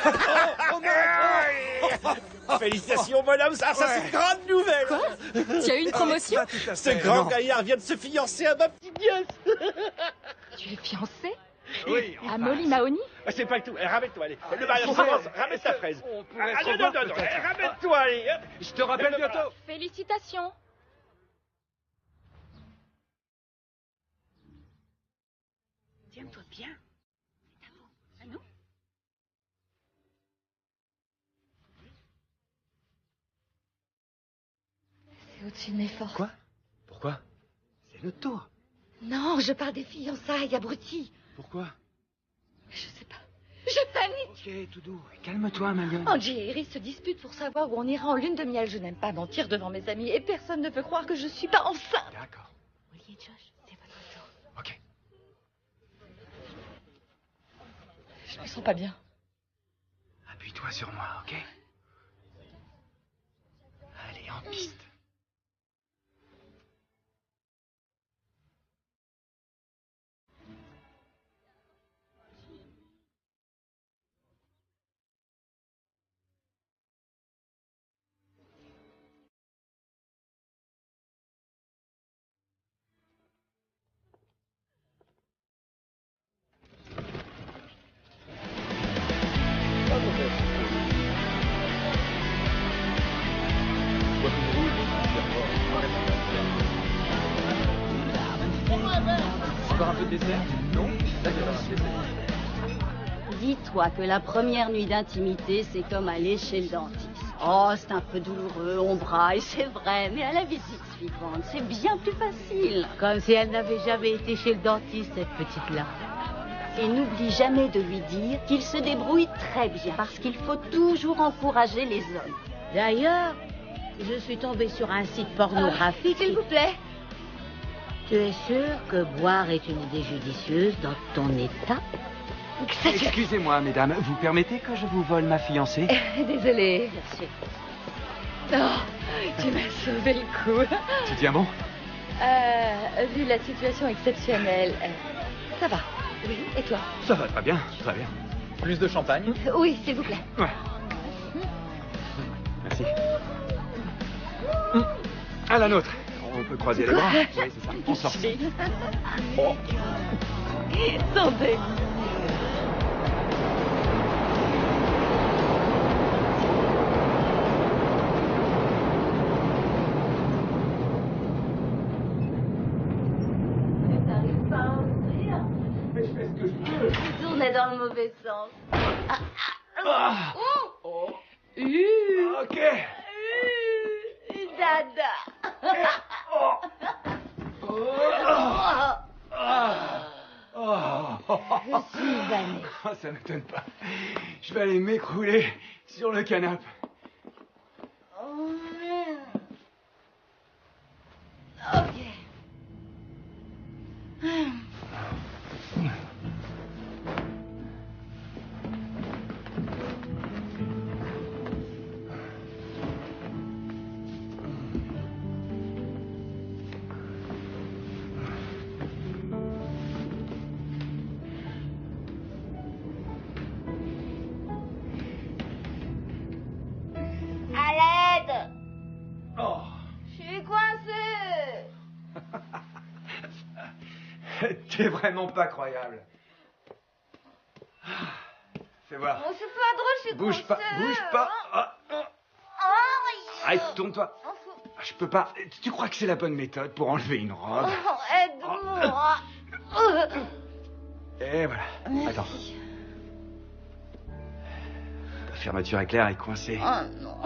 Félicitations, bonhomme, ça c'est une grande nouvelle. Quoi? Tu as eu une promotion? Ce grand gaillard vient de se fiancer à ma petite nièce. Tu es fiancé? Oui. À Molly Mahoney? C'est pas le tout. Ramène-toi, allez. Le mariage commence. Ramène ta fraise. Non. Ramène-toi, allez. Je te rappelle bientôt. Félicitations. Tiens-toi bien. Ah non? C'est au-dessus de mes forces. Quoi? Pourquoi? C'est notre tour. Non, je parle des fiançailles, abruti. Pourquoi? Je sais pas. Je panique. Ok, tout doux. Calme-toi, ma gueule. Angie et Iris se disputent pour savoir où on ira en lune de miel. Je n'aime pas mentir devant mes amis et personne ne peut croire que je suis pas enceinte. D'accord. Molly et Josh, c'est votre Je me sens pas bien. Appuie-toi sur moi, ok? Allez, en piste. Encore un peu de dessert? Non? D'accord. Dis-toi que la première nuit d'intimité, c'est comme aller chez le dentiste. Oh, c'est un peu douloureux, on braille, c'est vrai, mais à la visite suivante, c'est bien plus facile. Comme si elle n'avait jamais été chez le dentiste, cette petite-là. Et n'oublie jamais de lui dire qu'il se débrouille très bien, parce qu'il faut toujours encourager les hommes. D'ailleurs, je suis tombée sur un site pornographique. S'il vous plaît. Tu es sûr que boire est une idée judicieuse dans ton état? Excusez-moi, mesdames, vous permettez que je vous vole ma fiancée? Désolée. Merci. Oh, tu m'as sauvé le coup. Tu tiens bon? Vu la situation exceptionnelle, ça va. Oui, et toi? Ça va très bien, très bien. Plus de champagne? Oui, s'il vous plaît. Ouais. Merci. À la nôtre. On peut croiser les bras. Oui, c'est ça. On sort. Oh. Santé. Tu tournais dans le mauvais sens. Ok. Dada. Je suis vannée. Ça m'étonne pas. Je vais aller m'écrouler sur le canapé. Oh merde. Ok. À l'aide. Oh. Je suis coincée. T'es vraiment pas croyable. Fais voir. Oh, c'est pas drôle, je suis Bouge pas, coincée. bouge pas. Ah, ah. Oh, Allez, tourne-toi. Je peux pas. Tu crois que c'est la bonne méthode pour enlever une robe? oh, aide-moi. Et voilà. Attends. Ta fermeture éclair est coincée. Oh non.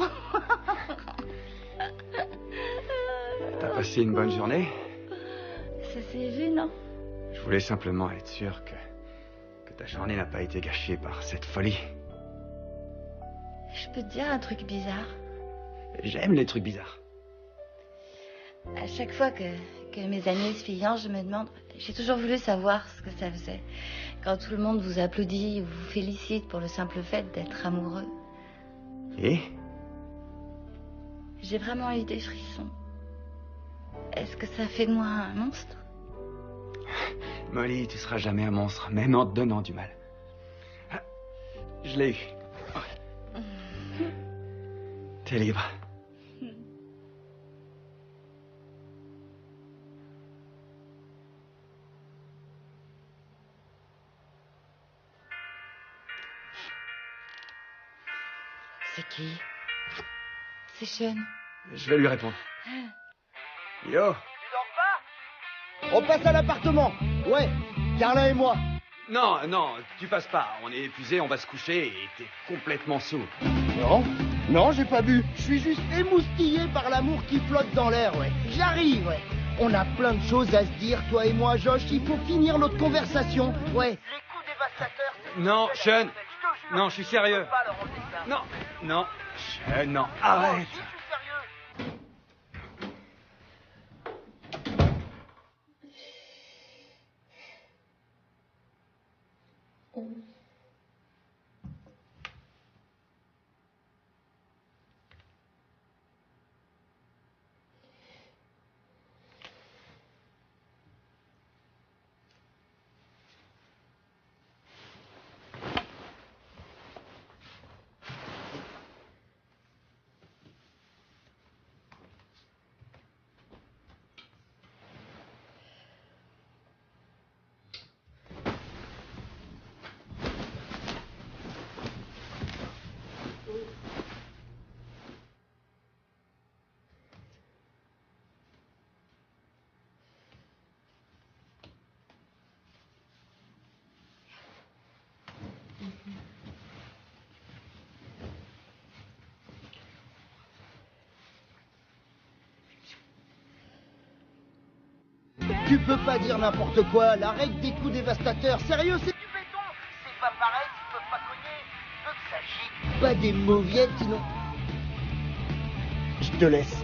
T'as passé une bonne journée? Ça s'est vu, non? Je voulais simplement être sûr que ta journée n'a pas été gâchée par cette folie. Je peux te dire un truc bizarre? J'aime les trucs bizarres. À chaque fois que mes amis se fiancent, je me demande... J'ai toujours voulu savoir ce que ça faisait. Quand tout le monde vous applaudit ou vous félicite pour le simple fait d'être amoureux. Et? J'ai vraiment eu des frissons. Est-ce que ça fait de moi un monstre? Molly, tu seras jamais un monstre, même en te donnant du mal. Ah, je l'ai eu. T'es libre. C'est qui? C'est Sean. Je vais lui répondre. Yo. On passe à l'appartement. Ouais, Carla et moi. Non, non, tu passes pas. On est épuisé, on va se coucher et t'es complètement sourd. Non, j'ai pas bu. Je suis juste émoustillé par l'amour qui flotte dans l'air, ouais. J'arrive, ouais. On a plein de choses à se dire, toi et moi, Josh. Il faut finir notre conversation, ouais. Les coups dévastateurs, c'est... Non, Sean. Non, je suis sérieux. Non, non. Sean, non, arrête. Tu peux pas dire n'importe quoi, la règle des coups dévastateurs, sérieux, c'est du béton. C'est pas pareil, tu peux pas cogner. Tu veux que ça gicle. Pas des mauviettes, sinon... Je te laisse.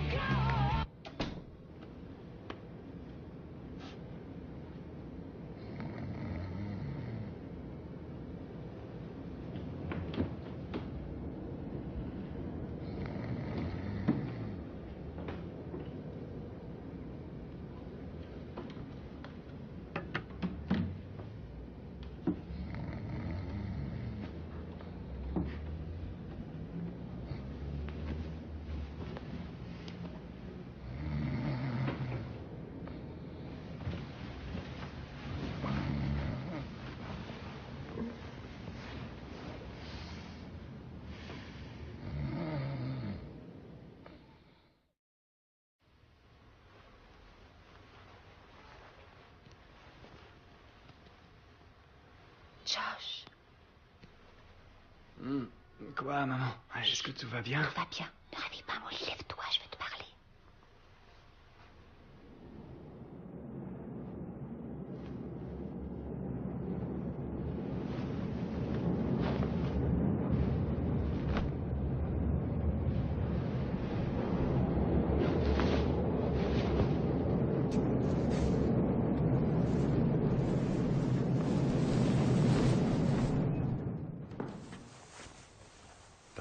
Josh. Quoi, maman? Est-ce que tout va bien? Tout va bien. Ne réveille pas Molly, lève-toi, je vais te parler.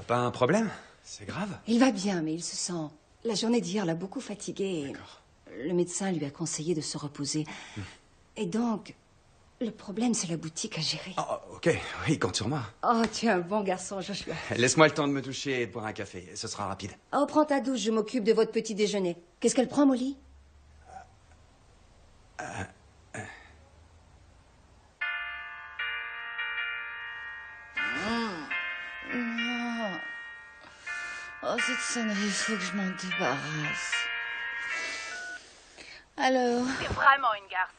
Pas un problème? C'est grave? Il va bien, mais il se sent... La journée d'hier l'a beaucoup fatigué. Le médecin lui a conseillé de se reposer. Et donc, le problème, c'est la boutique à gérer. Oh, ok, oui, compte sur moi. Oh, tu es un bon garçon, Joshua. Laisse-moi le temps de me toucher et de boire un café. Ce sera rapide. Oh, prends ta douche, je m'occupe de votre petit déjeuner. Qu'est-ce qu'elle prend, Molly? Non. Oh, cette sonnerie, il faut que je m'en débarrasse. Alors... T'es vraiment une garce.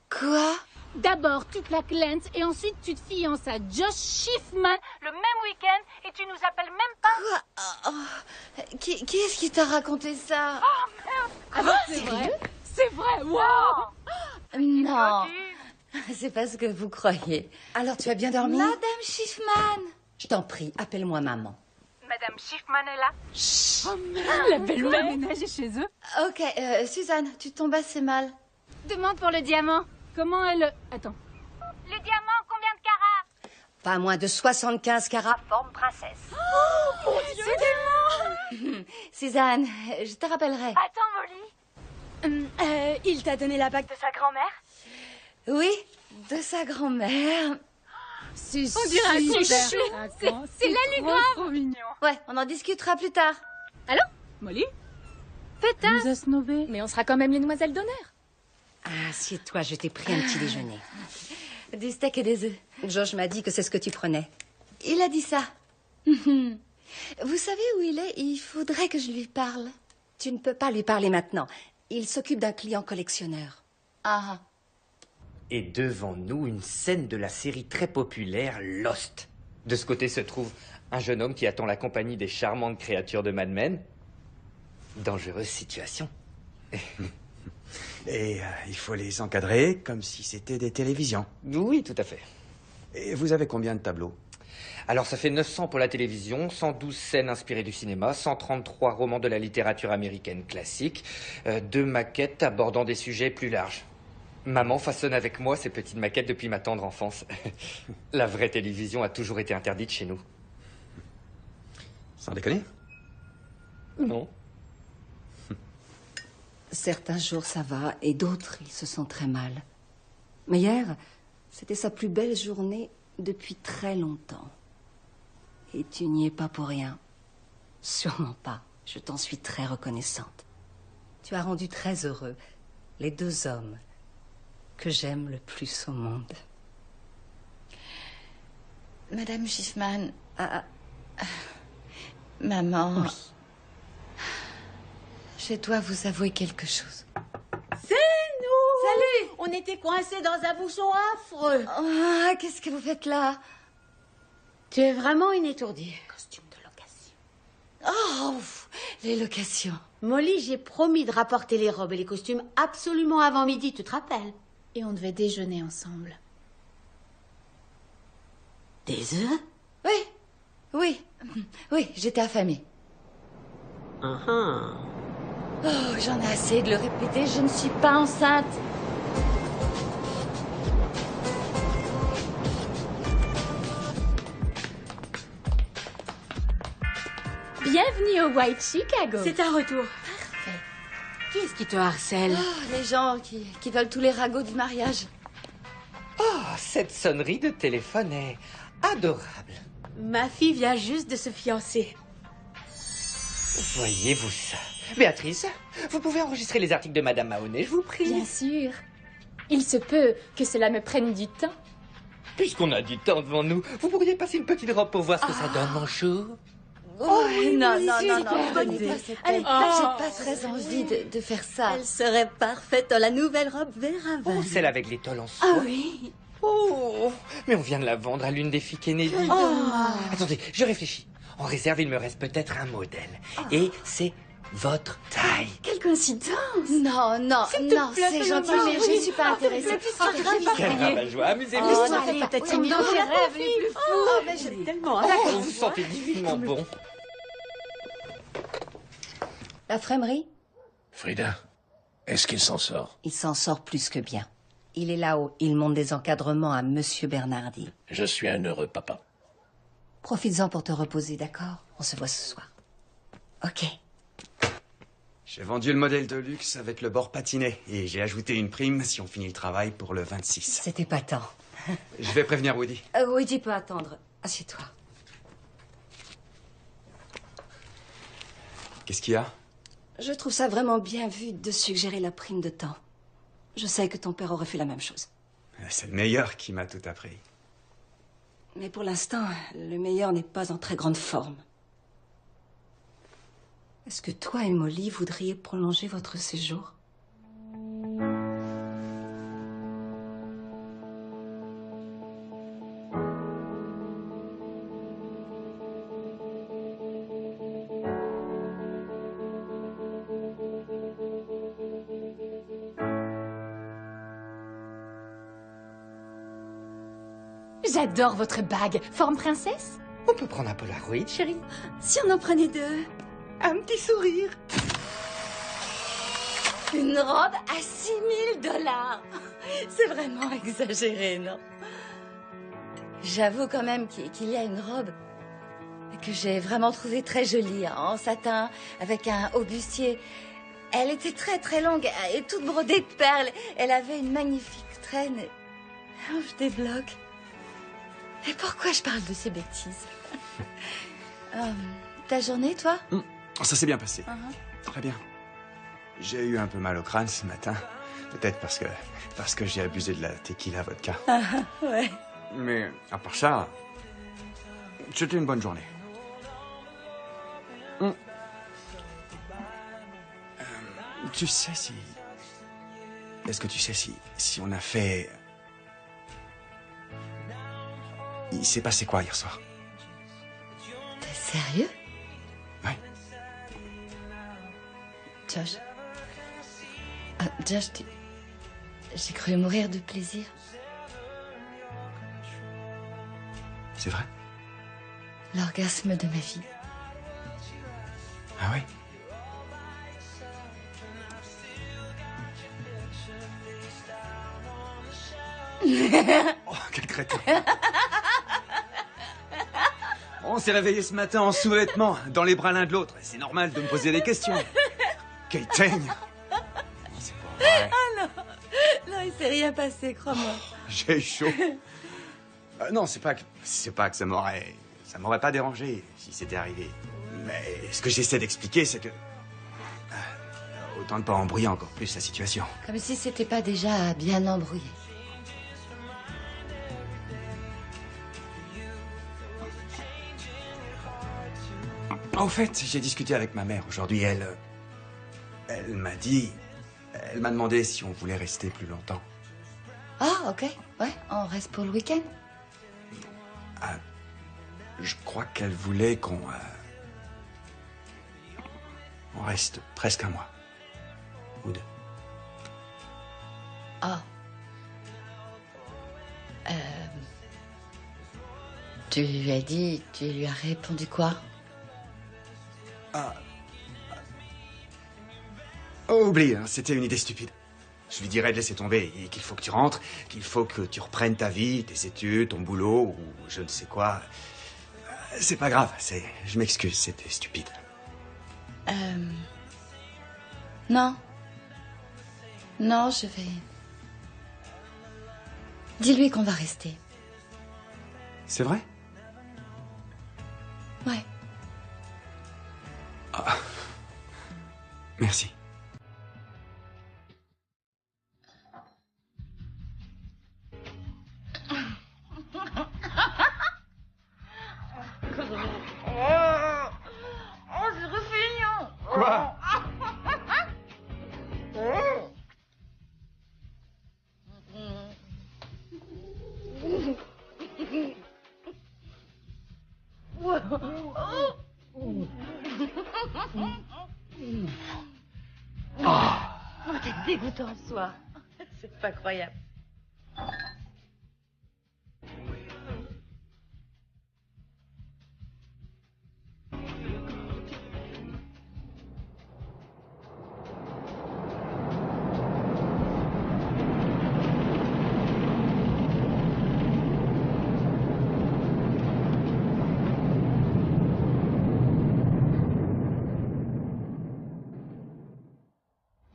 Quoi? D'abord, tu plaques Lance et ensuite tu te fiances à Josh Schiffman le même week-end et tu nous appelles même pas. Quoi? Qui est-ce qui t'a raconté ça? Oh merde! Ah bon, c'est vrai? C'est vrai, wow! Non. C'est pas ce que vous croyez. Alors, tu as bien dormi? Madame Schiffman! Je t'en prie, appelle-moi maman. Madame Schiffman est là. Chut. Oh merde, la belle-mère ménage est chez eux. Ok, Suzanne, tu tombes assez mal. Demande pour le diamant. Comment elle... Attends. Le diamant, combien de carats? Pas moins de 75 carats, forme princesse. Oh, mon Dieu, c'est tellement... Suzanne, je te rappellerai. Attends, Molly. Il t'a donné la bague de sa grand-mère? Oui, de sa grand-mère. On dirait un chouchou. C'est l'allugrave. Trop mignon. Ouais, on en discutera plus tard. Allô, Molly? Feta. Nous a snobé. Mais on sera quand même les demoiselles d'honneur. Ah, assieds-toi, je t'ai pris un petit déjeuner. Du steak et des œufs. Josh m'a dit que c'est ce que tu prenais. Il a dit ça. Vous savez où il est? Il faudrait que je lui parle. Tu ne peux pas lui parler maintenant. Il s'occupe d'un client collectionneur. Ah. Et devant nous, une scène de la série très populaire Lost. De ce côté se trouve un jeune homme qui attend la compagnie des charmantes créatures de Mad Men. Dangereuse situation. Et il faut les encadrer comme si c'était des télévisions. Oui, tout à fait. Et vous avez combien de tableaux? Alors ça fait 900 pour la télévision, 112 scènes inspirées du cinéma, 133 romans de la littérature américaine classique, 2 maquettes abordant des sujets plus larges. Maman façonne avec moi ces petites maquettes depuis ma tendre enfance. La vraie télévision a toujours été interdite chez nous. Sans déconner? Non. Certains jours, ça va, et d'autres, il se sent très mal. Mais hier, c'était sa plus belle journée depuis très longtemps. Et tu n'y es pas pour rien. Sûrement pas. Je t'en suis très reconnaissante. Tu as rendu très heureux les 2 hommes que j'aime le plus au monde. Madame Schiffman. Maman. Oui. Je dois vous avouer quelque chose. C'est nous! Salut! On était coincés dans un bouchon affreux. Oh, qu'est-ce que vous faites là? Tu es vraiment une étourdie. Costume de location. Oh, les locations. Molly, j'ai promis de rapporter les robes et les costumes absolument avant midi, tu te rappelles? Et on devait déjeuner ensemble. Des œufs? Oui, j'étais affamée. Oh, j'en ai assez de le répéter, je ne suis pas enceinte. Bienvenue au White Chicago. C'est un retour. Parfait. Qui est-ce qui te harcèle? Oh, les gens qui veulent tous les ragots du mariage. Oh, cette sonnerie de téléphone est adorable. Ma fille vient juste de se fiancer. Voyez-vous ça? Béatrice, vous pouvez enregistrer les articles de Madame Mahoney, je vous prie. Bien sûr. Il se peut que cela me prenne du temps. Puisqu'on a du temps devant nous, vous pourriez passer une petite robe pour voir ce que ça donne, mon chou? Oh, non, bonne idée. J'ai pas très envie de faire ça. Elle serait parfaite dans la nouvelle robe vert à Oh, celle avec l'étole en soie. Ah oui. Oh, mais on vient de la vendre à l'une des filles Kennedy. Attendez, je réfléchis. En réserve, il me reste peut-être un modèle. Et c'est votre taille. Quelle coïncidence! Non, c'est gentil, mais je ne suis pas intéressée. Quel rabat-joie, amusez-vous. Allez, peut-être une dans ses rêves les plus fous. Mais j'aime tellement. Vous vous sentez divinement bon. La Frémerie? Frida, est-ce qu'il s'en sort? Il s'en sort plus que bien. Il est là-haut. Il monte des encadrements à Monsieur Bernardi. Je suis un heureux papa. Profites-en pour te reposer, d'accord? On se voit ce soir. Ok. J'ai vendu le modèle de luxe avec le bord patiné et j'ai ajouté une prime si on finit le travail pour le 26. C'était pas tant. Je vais prévenir Woody. Woody peut attendre. Assieds-toi. Qu'est-ce qu'il y a? Je trouve ça vraiment bien vu de suggérer la prime de temps. Je sais que ton père aurait fait la même chose. C'est le meilleur qui m'a tout appris. Mais pour l'instant, le meilleur n'est pas en très grande forme. Est-ce que toi et Molly voudriez prolonger votre séjour? J'adore votre bague. Forme princesse? On peut prendre un Polaroid, chérie? Si on en prenait deux. Un petit sourire. Une robe à 6 000 $. C'est vraiment exagéré, non? J'avoue quand même qu'il y a une robe que j'ai vraiment trouvée très jolie, en satin, avec un haut bustier. Elle était très très longue et toute brodée de perles. Elle avait une magnifique traîne. Oh, je débloque. Et pourquoi je parle de ces bêtises? Ta journée, toi? Ça s'est bien passé. Très bien. J'ai eu un peu mal au crâne ce matin. Peut-être parce que j'ai abusé de la tequila vodka. Ouais. Mais à part ça, c'était une bonne journée. Tu sais si... Est-ce que tu sais si on a fait... Il s'est passé quoi hier soir? T'es sérieux? Ouais. Josh. Josh, j'ai cru mourir de plaisir. C'est vrai? L'orgasme de ma vie. Ah oui? Oh, quel crétin! On s'est réveillé ce matin en sous-vêtements, dans les bras l'un de l'autre. C'est normal de me poser des questions. Quel teigne! C'est pas vrai. Ah non, il s'est rien passé, crois-moi. J'ai chaud. Non, c'est pas que ça m'aurait pas dérangé si c'était arrivé. Mais ce que j'essaie d'expliquer, c'est que autant ne pas embrouiller encore plus la situation. Comme si c'était pas déjà bien embrouillé. Au fait, j'ai discuté avec ma mère aujourd'hui. Elle m'a dit, elle m'a demandé si on voulait rester plus longtemps. Ah, ok. Ouais, on reste pour le week-end. Je crois qu'elle voulait qu'on... On reste presque un mois. Ou 2. Oh. Tu lui as dit, tu lui as répondu quoi? Oh, oublie, hein, c'était une idée stupide. Je lui dirais de laisser tomber et qu'il faut que tu rentres, qu'il faut que tu reprennes ta vie, tes études, ton boulot ou je ne sais quoi. C'est pas grave, je m'excuse, c'était stupide. Non. Non, je vais... Dis-lui qu'on va rester. C'est vrai? Ouais. Ah. Merci. Oh, c'est refeignant. Quoi? Oh, t'es dégoûtant ce soir. C'est pas croyable.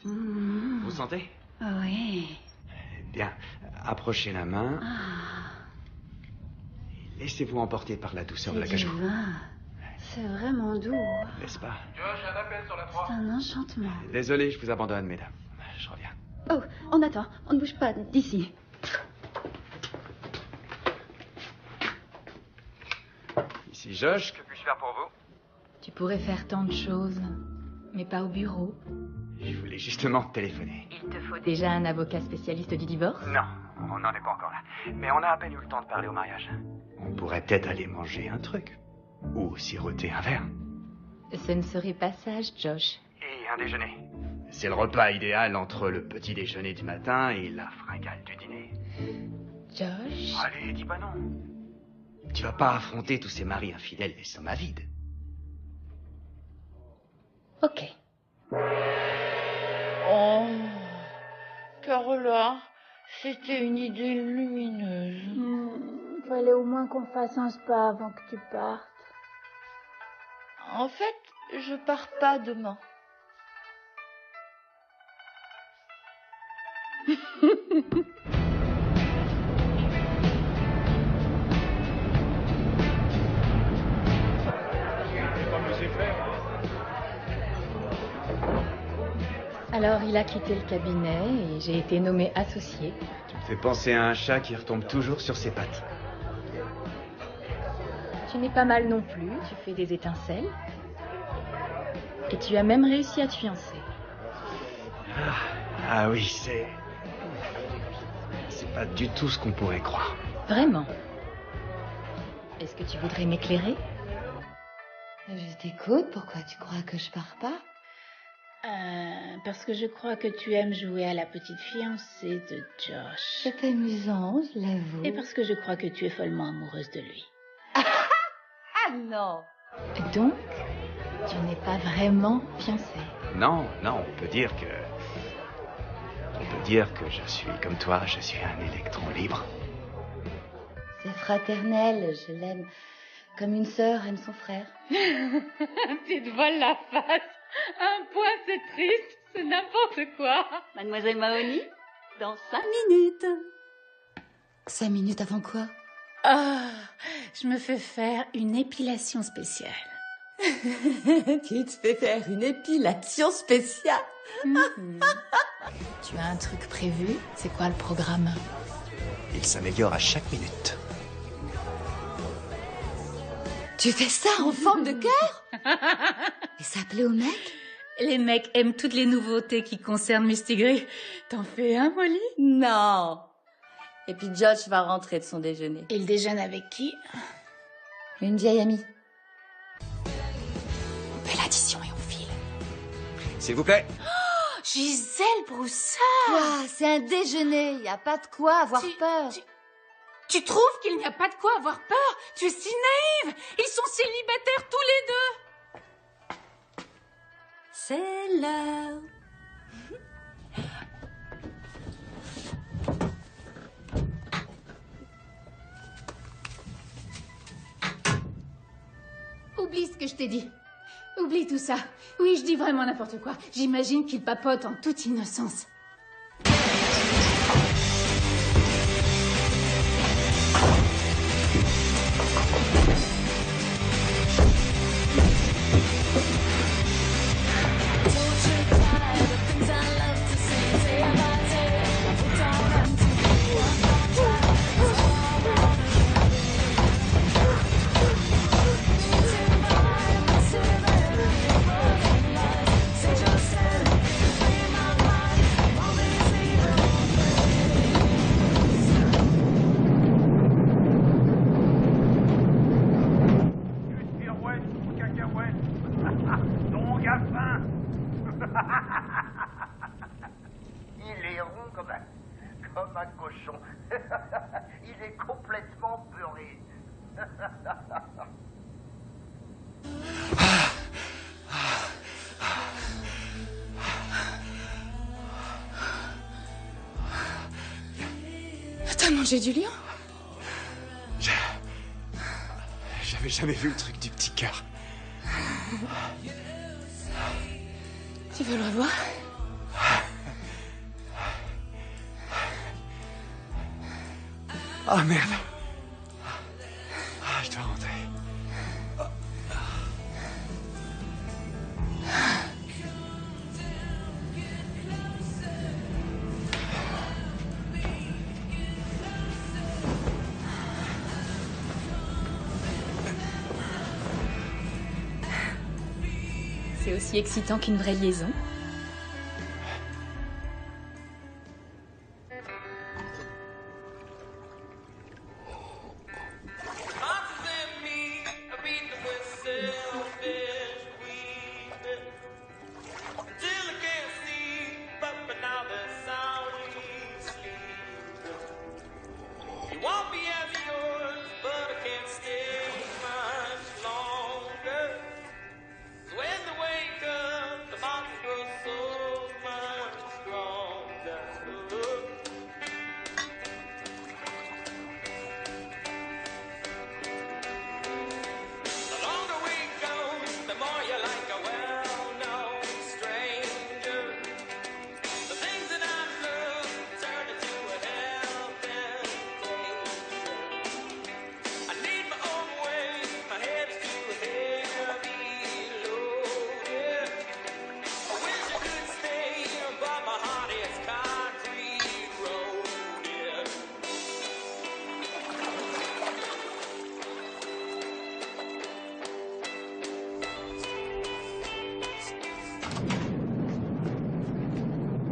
Vous sentez? Oui. Bien, approchez la main. Et laissez-vous emporter par la douceur de la cajou. C'est vraiment doux. N'est-ce pas? Josh, un appel sur la 3. C'est un enchantement. Désolé, je vous abandonne, mesdames. Je reviens. Oh, on attend. On ne bouge pas d'ici. Ici Josh. Que puis-je faire pour vous? Tu pourrais faire tant de choses, mais pas au bureau. Je voulais justement téléphoner. Il te faut déjà un avocat spécialiste du divorce? Non, on n'en est pas encore là. Mais on a à peine eu le temps de parler au mariage. On pourrait peut-être aller manger un truc. Ou siroter un verre. Ce ne serait pas sage, Josh. Et un déjeuner. C'est le repas idéal entre le petit déjeuner du matin et la fringale du dîner. Josh? Allez, dis pas non. Tu vas pas affronter tous ces maris infidèles l'estomac vide. Ok. Oh, Carola, c'était une idée lumineuse. Fallait au moins qu'on fasse un spa avant que tu partes. En fait, je pars pas demain. Alors il a quitté le cabinet et j'ai été nommée associée. Tu me fais penser à un chat qui retombe toujours sur ses pattes. Tu n'es pas mal non plus, tu fais des étincelles. Et tu as même réussi à te fiancer. Ah oui, c'est pas du tout ce qu'on pourrait croire. Vraiment? Est-ce que tu voudrais m'éclairer? Je t'écoute, pourquoi tu crois que je pars pas? Parce que je crois que tu aimes jouer à la petite fiancée de Josh. C'est amusant, je l'avoue. Et parce que je crois que tu es follement amoureuse de lui. Ah non! Donc, tu n'es pas vraiment fiancée? Non, on peut dire que je suis comme toi, je suis un électron libre. C'est fraternel, je l'aime comme une sœur aime son frère. Tu te voiles la face. Un point, c'est triste, c'est n'importe quoi. Mademoiselle Mahoney, dans 5 minutes. 5 minutes avant quoi? Ah, je me fais faire une épilation spéciale. Tu te fais faire une épilation spéciale? Tu as un truc prévu? C'est quoi le programme? Il s'améliore à chaque minute. Tu fais ça en forme de cœur? Et ça plaît aux mecs? Les mecs aiment toutes les nouveautés qui concernent Mistigris. T'en fais un, Molly? Non. Et puis Josh va rentrer de son déjeuner. Il déjeune avec qui? Une vieille amie. On fait l'addition et on file. S'il vous plaît. Oh, Gisèle Broussard! Quoi? C'est un déjeuner. Y a pas de quoi avoir peur. Tu trouves qu'il n'y a pas de quoi avoir peur? Tu es si naïve! Ils sont célibataires tous les deux! C'est l'heure. Oublie ce que je t'ai dit. Oublie tout ça. Oui, je dis vraiment n'importe quoi. J'imagine qu'ils papotent en toute innocence. Il est rond comme un cochon. Il est complètement beurré. T'as mangé du lion? J'avais jamais vu le truc du petit cœur. Tu veux le revoir? Ah merde. Je dois rentrer. C'est aussi excitant qu'une vraie liaison.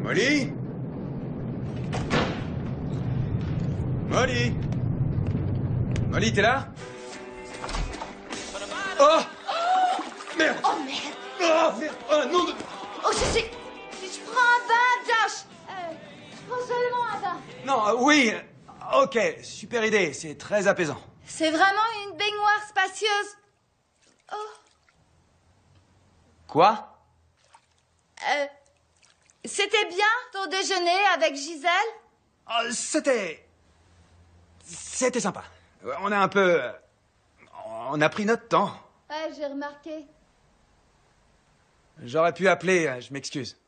Molly? Molly? Molly, t'es là? Oh! Merde! Oh merde! Oh merde! Oh non! Oh, je prends un bain, Josh! Je prends seulement un bain. Non, oui! Ok, super idée, c'est très apaisant. C'est vraiment une baignoire spacieuse. Oh. Quoi? C'était bien ton déjeuner avec Gisèle? Oh, C'était sympa. On a un peu... On a pris notre temps. Ouais, j'ai remarqué. J'aurais pu appeler, je m'excuse.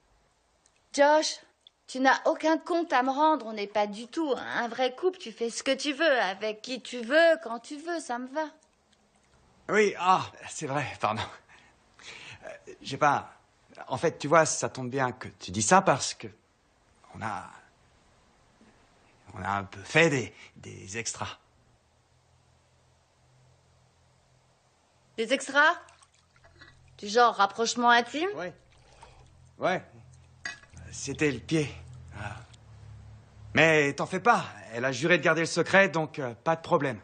Josh, tu n'as aucun compte à me rendre. On n'est pas du tout un vrai couple. Tu fais ce que tu veux, avec qui tu veux, quand tu veux, ça me va. Oui, c'est vrai, pardon. J'ai pas... En fait, tu vois, ça tombe bien que tu dis ça parce que... On a un peu fait des extras. Des extras? Du genre rapprochement intime? Ouais. C'était le pied. Mais t'en fais pas. Elle a juré de garder le secret, donc pas de problème.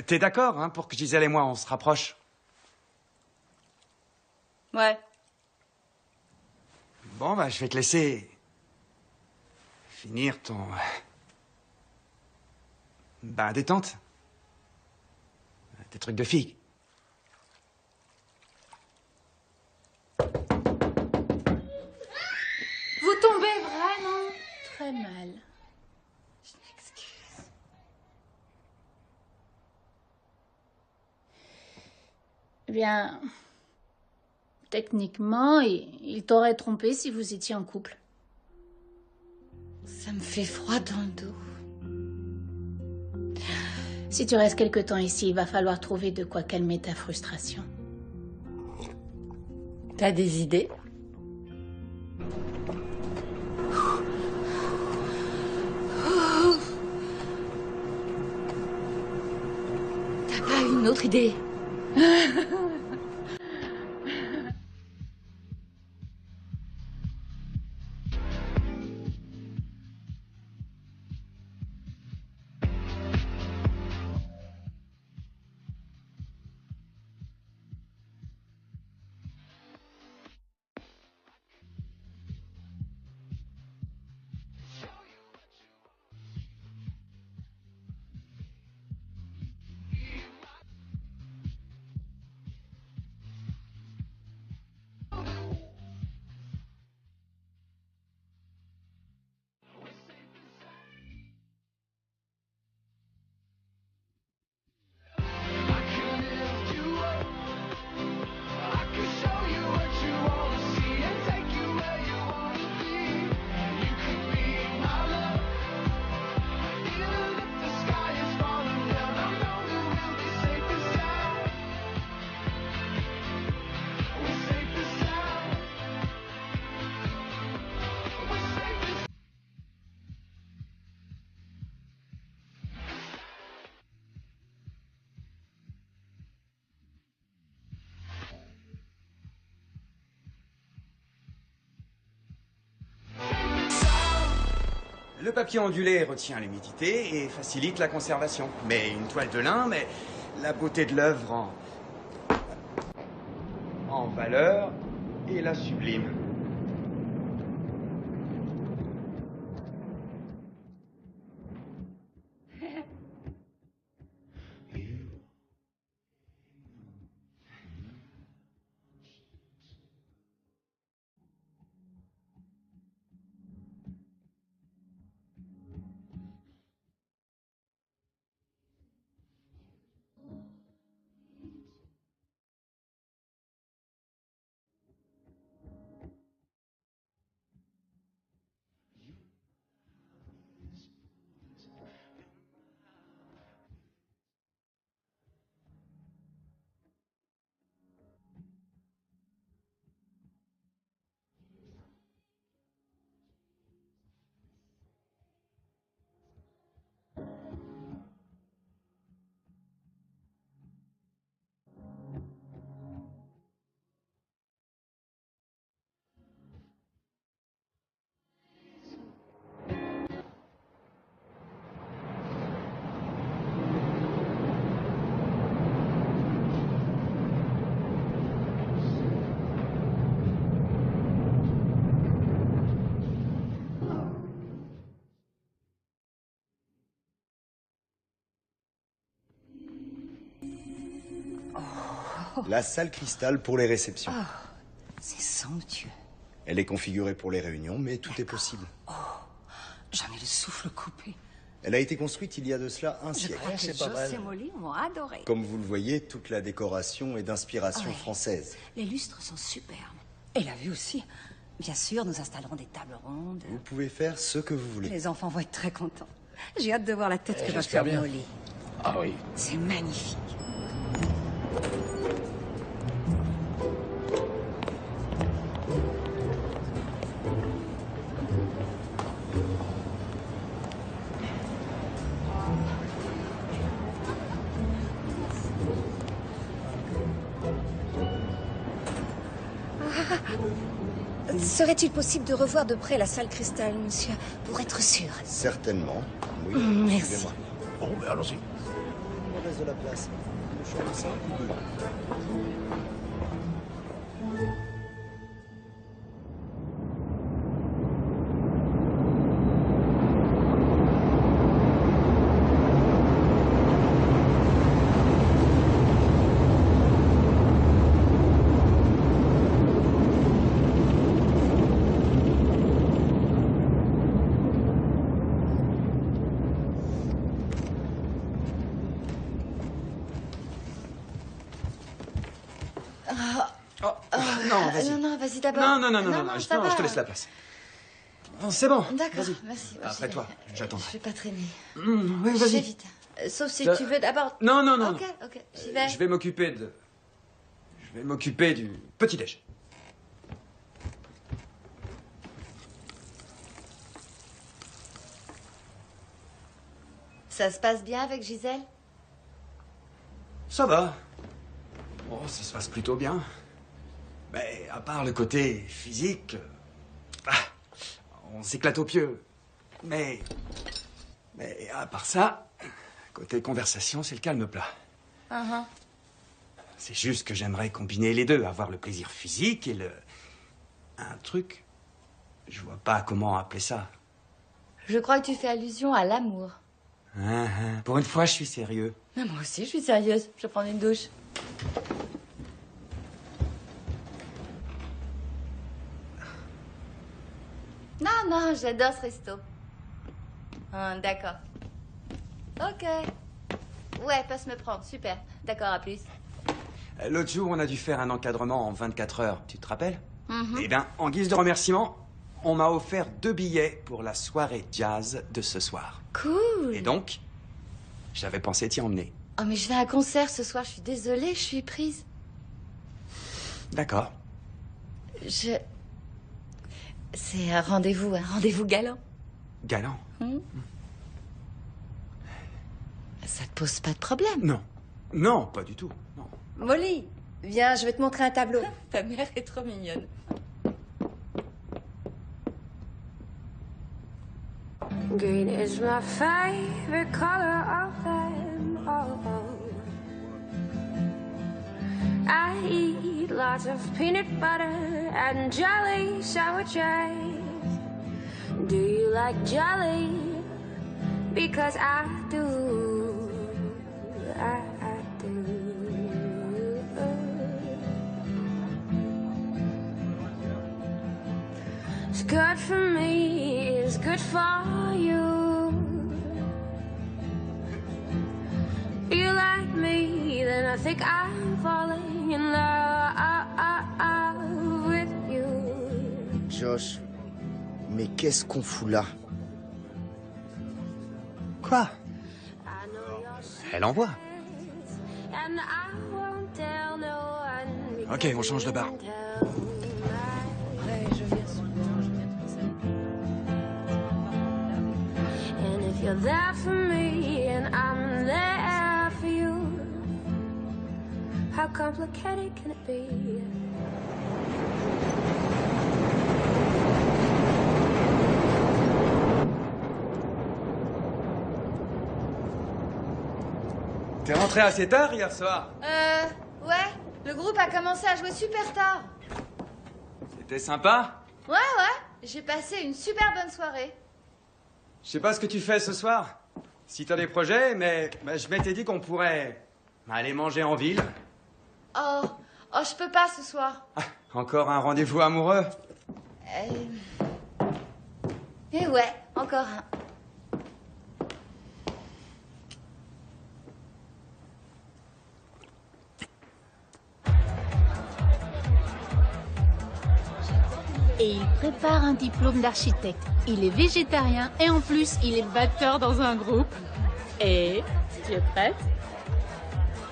T'es d'accord, hein, pour que Gisèle et moi, on se rapproche? Ouais. Bon, bah, je vais te laisser finir ton... bah, détente. Tes trucs de fille. Vous tombez vraiment très mal. Je m'excuse. Eh bien, techniquement, il t'aurait trompé si vous étiez en couple. Ça me fait froid dans le dos. Si tu restes quelque temps ici, il va falloir trouver de quoi calmer ta frustration. T'as des idées? T'as pas une autre idée? Le papier ondulé retient l'humidité et facilite la conservation. Mais une toile de lin met la beauté de l'œuvre en valeur et la sublime. La salle cristal pour les réceptions. Oh, c'est somptueux. Elle est configurée pour les réunions, mais tout est possible. Oh, j'en ai le souffle coupé. Elle a été construite il y a de cela un Je siècle. crois que Joss et Molly m'ont adoré. Comme vous le voyez, toute la décoration est d'inspiration Ouais. française. Les lustres sont superbes. Et la vue aussi. Bien sûr, nous installerons des tables rondes. Vous pouvez faire ce que vous voulez. Les enfants vont être très contents. J'ai hâte de voir la tête que va j'espère faire bien. Molly. Ah oui. C'est magnifique. Serait-il possible de revoir de près la salle cristal, monsieur, pour être sûr? Certainement. Oui. Merci. Suivez-moi. Bon, ben allons-y. Il me reste de la place. Une chambre simple ou deux? Non, vas-y. Non, vas-y d'abord. Non, je ça va. te laisse la place. Bon, c'est bon. D'accord, Vas-y. merci. Après toi, j'attendrai. Je vais pas traîner. Oui, Je vais vas-y. vite. Sauf si Ça- tu veux d'abord... Non. Ok, j'y vais. Je vais m'occuper du petit-déj. Ça se passe bien avec Gisèle? Ça va. Oh, ça se passe plutôt bien. Mais à part le côté physique, on s'éclate au pieu. Mais à part ça, côté conversation, c'est le calme plat. C'est juste que j'aimerais combiner les deux, avoir le plaisir physique et un truc. Je vois pas comment appeler ça. Je crois que tu fais allusion à l'amour. Pour une fois, je suis sérieux. Non, moi aussi, je suis sérieuse. Je vais prendre une douche. Non, j'adore ce resto. D'accord. Ok. Ouais, passe me prendre. Super. D'accord, à plus. L'autre jour, on a dû faire un encadrement en 24 heures. Tu te rappelles? Mhm. Eh bien, en guise de remerciement, on m'a offert 2 billets pour la soirée jazz de ce soir. Cool. Et donc, j'avais pensé t'y emmener. Oh, mais je vais à un concert ce soir. Je suis désolée, je suis prise. D'accord. C'est un rendez-vous galant. Galant? Ça te pose pas de problème? Non, pas du tout. Non. Molly, viens, je vais te montrer un tableau. Ta mère est trop mignonne. Green is my favorite color of them all. I eat lots of peanut butter and jelly sandwiches. Do you like jelly? Because I do. I do. It's good for me, it's good for you. If you like me, then I think I'm falling in love with you. Josh, mais qu'est-ce qu'on fout là? Quoi? Elle envoie. And I won't tell no one. Ok, on change de bar. And if you're there for me and I'm there for you, how complicated can it be? T'es rentré assez tard hier soir? Ouais, le groupe a commencé à jouer super tard. C'était sympa? Ouais, j'ai passé une super bonne soirée. Je sais pas ce que tu fais ce soir. Si t'as des projets, mais je m'étais dit qu'on pourrait aller manger en ville. Oh, je peux pas ce soir. Encore un rendez-vous amoureux? Et ouais, encore un. Et il prépare un diplôme d'architecte. Il est végétarien et en plus, il est batteur dans un groupe. Et, tu es prête?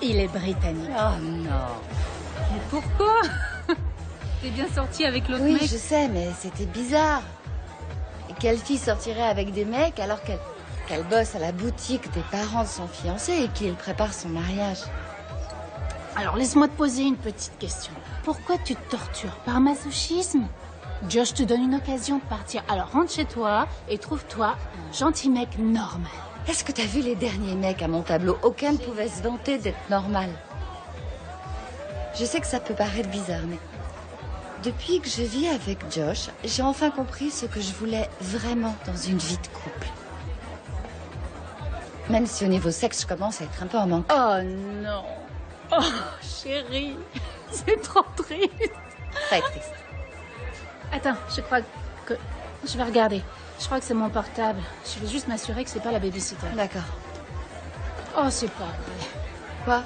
Il est britannique. Oh non. Mais pourquoi? T'es bien sorti avec l'autre mec? Oui, je sais, mais c'était bizarre. Et quelle fille sortirait avec des mecs alors qu'elle bosse à la boutique des parents de son fiancé et qu'il prépare son mariage? Alors, laisse-moi te poser une petite question. Pourquoi tu te tortures? Par masochisme? Josh te donne une occasion de partir. Alors, rentre chez toi et trouve-toi un gentil mec normal. Est-ce que t'as vu les derniers mecs à mon tableau? Aucun ne pouvait se vanter d'être normal. Je sais que ça peut paraître bizarre, mais Depuis que je vis avec Josh, j'ai enfin compris ce que je voulais vraiment dans une vie de couple. Même si au niveau sexe, je commence à être un peu en manque. Oh non. Oh, chérie. C'est trop triste. Très triste. Attends, je crois que... Je vais regarder. Je crois que c'est mon portable. Je vais juste m'assurer que c'est pas la babysitter. D'accord. Oh, c'est pas vrai. Quoi?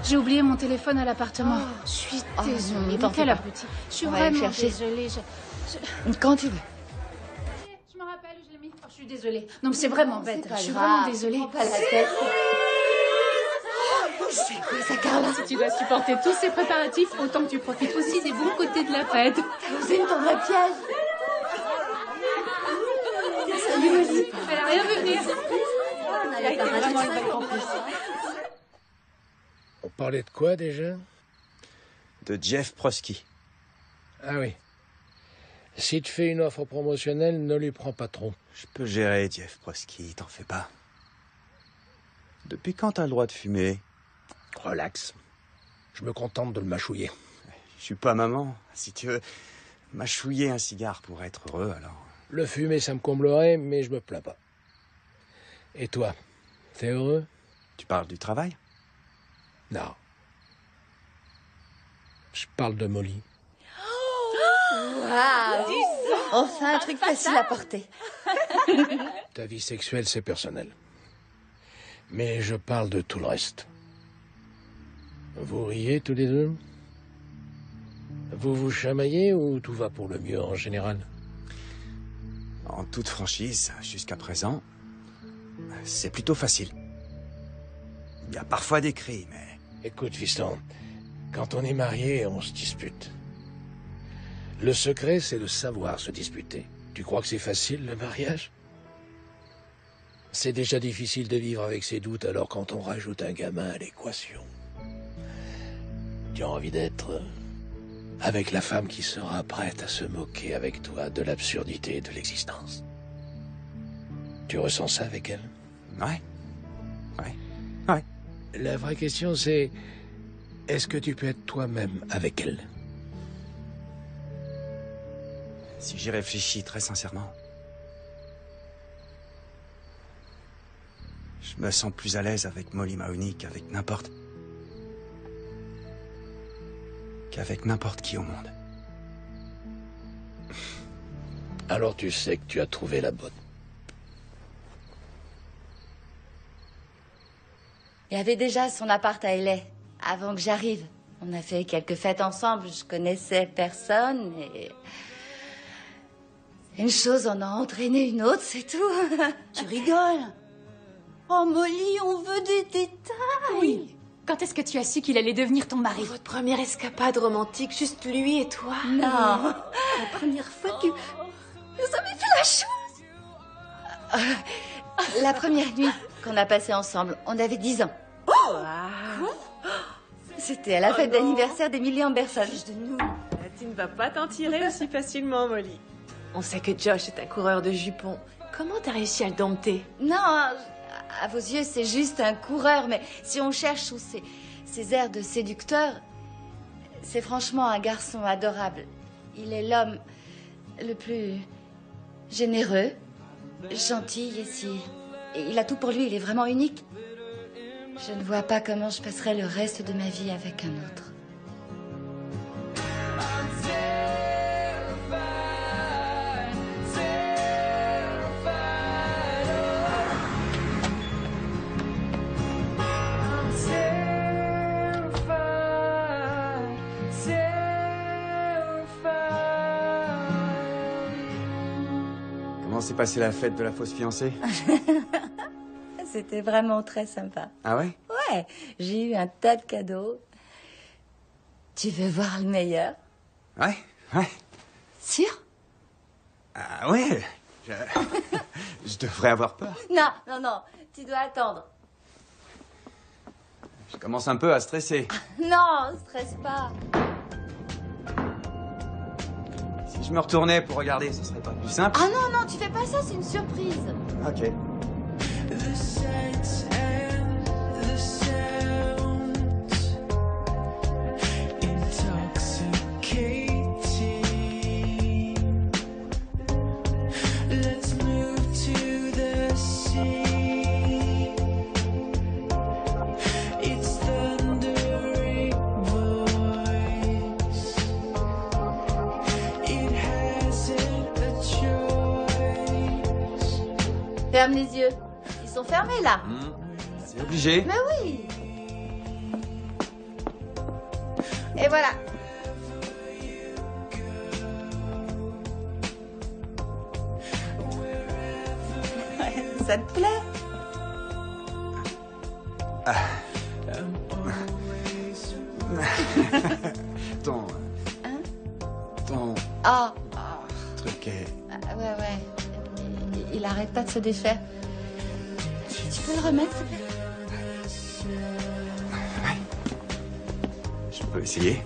J'ai oublié mon téléphone à l'appartement. Je suis désolée. t'en Quel fais pas. abruti. Je suis On va aller le vraiment chercher. désolée. Quand tu veux. Je me rappelle où je l'ai mis. Oh, je suis désolée. Non, mais c'est vraiment bête. pas Je suis grave. vraiment désolée. Prends pas la tête. C'est quoi ça, Carla? Si tu dois supporter tous ces préparatifs, autant que tu profites aussi des bons côtés de la fête. T'as osé me tendre un piège. Salut, Molly. Elle a rien vu venir. Elle a été vraiment une belle campus. On parlait de quoi déjà? De Jeff Prosky. Ah oui. Si tu fais une offre promotionnelle, ne lui prends pas trop. Je peux gérer, Jeff Prosky, t'en fais pas. Depuis quand t'as le droit de fumer? Relax. Je me contente de le mâchouiller. Je suis pas maman. Si tu veux mâchouiller un cigare pour être heureux, alors... Le fumer, ça me comblerait, mais je me plains pas. Et toi, t'es heureux? Tu parles du travail? Non. Je parle de Molly. Waouh! Enfin, un truc facile à porter. Ta vie sexuelle, c'est personnel. Mais je parle de tout le reste. Vous riez tous les deux? Vous vous chamaillez ou tout va pour le mieux en général? En toute franchise, jusqu'à présent, c'est plutôt facile. Il y a parfois des cris, mais... Écoute, fiston, quand on est marié, on se dispute. Le secret, c'est de savoir se disputer. Tu crois que c'est facile, le mariage? C'est déjà difficile de vivre avec ses doutes, alors quand on rajoute un gamin à l'équation, tu as envie d'être avec la femme qui sera prête à se moquer avec toi de l'absurdité de l'existence. Tu ressens ça avec elle? Ouais. La vraie question, c'est... Est-ce que tu peux être toi-même avec elle? Si j'y réfléchis très sincèrement, je me sens plus à l'aise avec Molly Mahoney qu'avec n'importe qui au monde. Alors tu sais que tu as trouvé la bonne. Il y avait déjà son appart à LA, avant que j'arrive. On a fait quelques fêtes ensemble, je connaissais personne et... Une chose en a entraîné une autre, c'est tout. Tu rigoles? Oh Molly, on veut des détails. Oui. Quand est-ce que tu as su qu'il allait devenir ton mari? Votre première escapade romantique, juste lui et toi. Non, la première fois que vous avez fait la chose. La première nuit qu'on a passée ensemble, on avait 10 ans. C'était à la fête d'anniversaire d'Emily Anderson. De nous. Tu ne vas pas t'en tirer aussi facilement, Molly. On sait que Josh est un coureur de jupons. Comment t'as réussi à le dompter? Non, à vos yeux, c'est juste un coureur, mais si on cherche sous ses airs de séducteur, c'est franchement un garçon adorable. Il est l'homme le plus généreux, gentil et il a tout pour lui, il est vraiment unique. Je ne vois pas comment je passerai le reste de ma vie avec un autre. Comment s'est passée la fête de la fausse fiancée? C'était vraiment très sympa. Ah ouais? Ouais, j'ai eu un tas de cadeaux. Tu veux voir le meilleur? Ouais. Sûr? Ah ouais. Je devrais avoir peur. Non, tu dois attendre. Je commence un peu à stresser. Non, stresse pas. Si je me retournais pour regarder, ce serait pas plus simple? Ah non, tu fais pas ça, c'est une surprise. Ok. Ferme les yeux. Ils sont fermés, là. C'est obligé. Mais oui. Et voilà. Ça te plaît? Ton... Ton Ah, truc est... ouais. Il arrête pas de se défaire. Tu peux le remettre, s'il te plaît? Je peux essayer.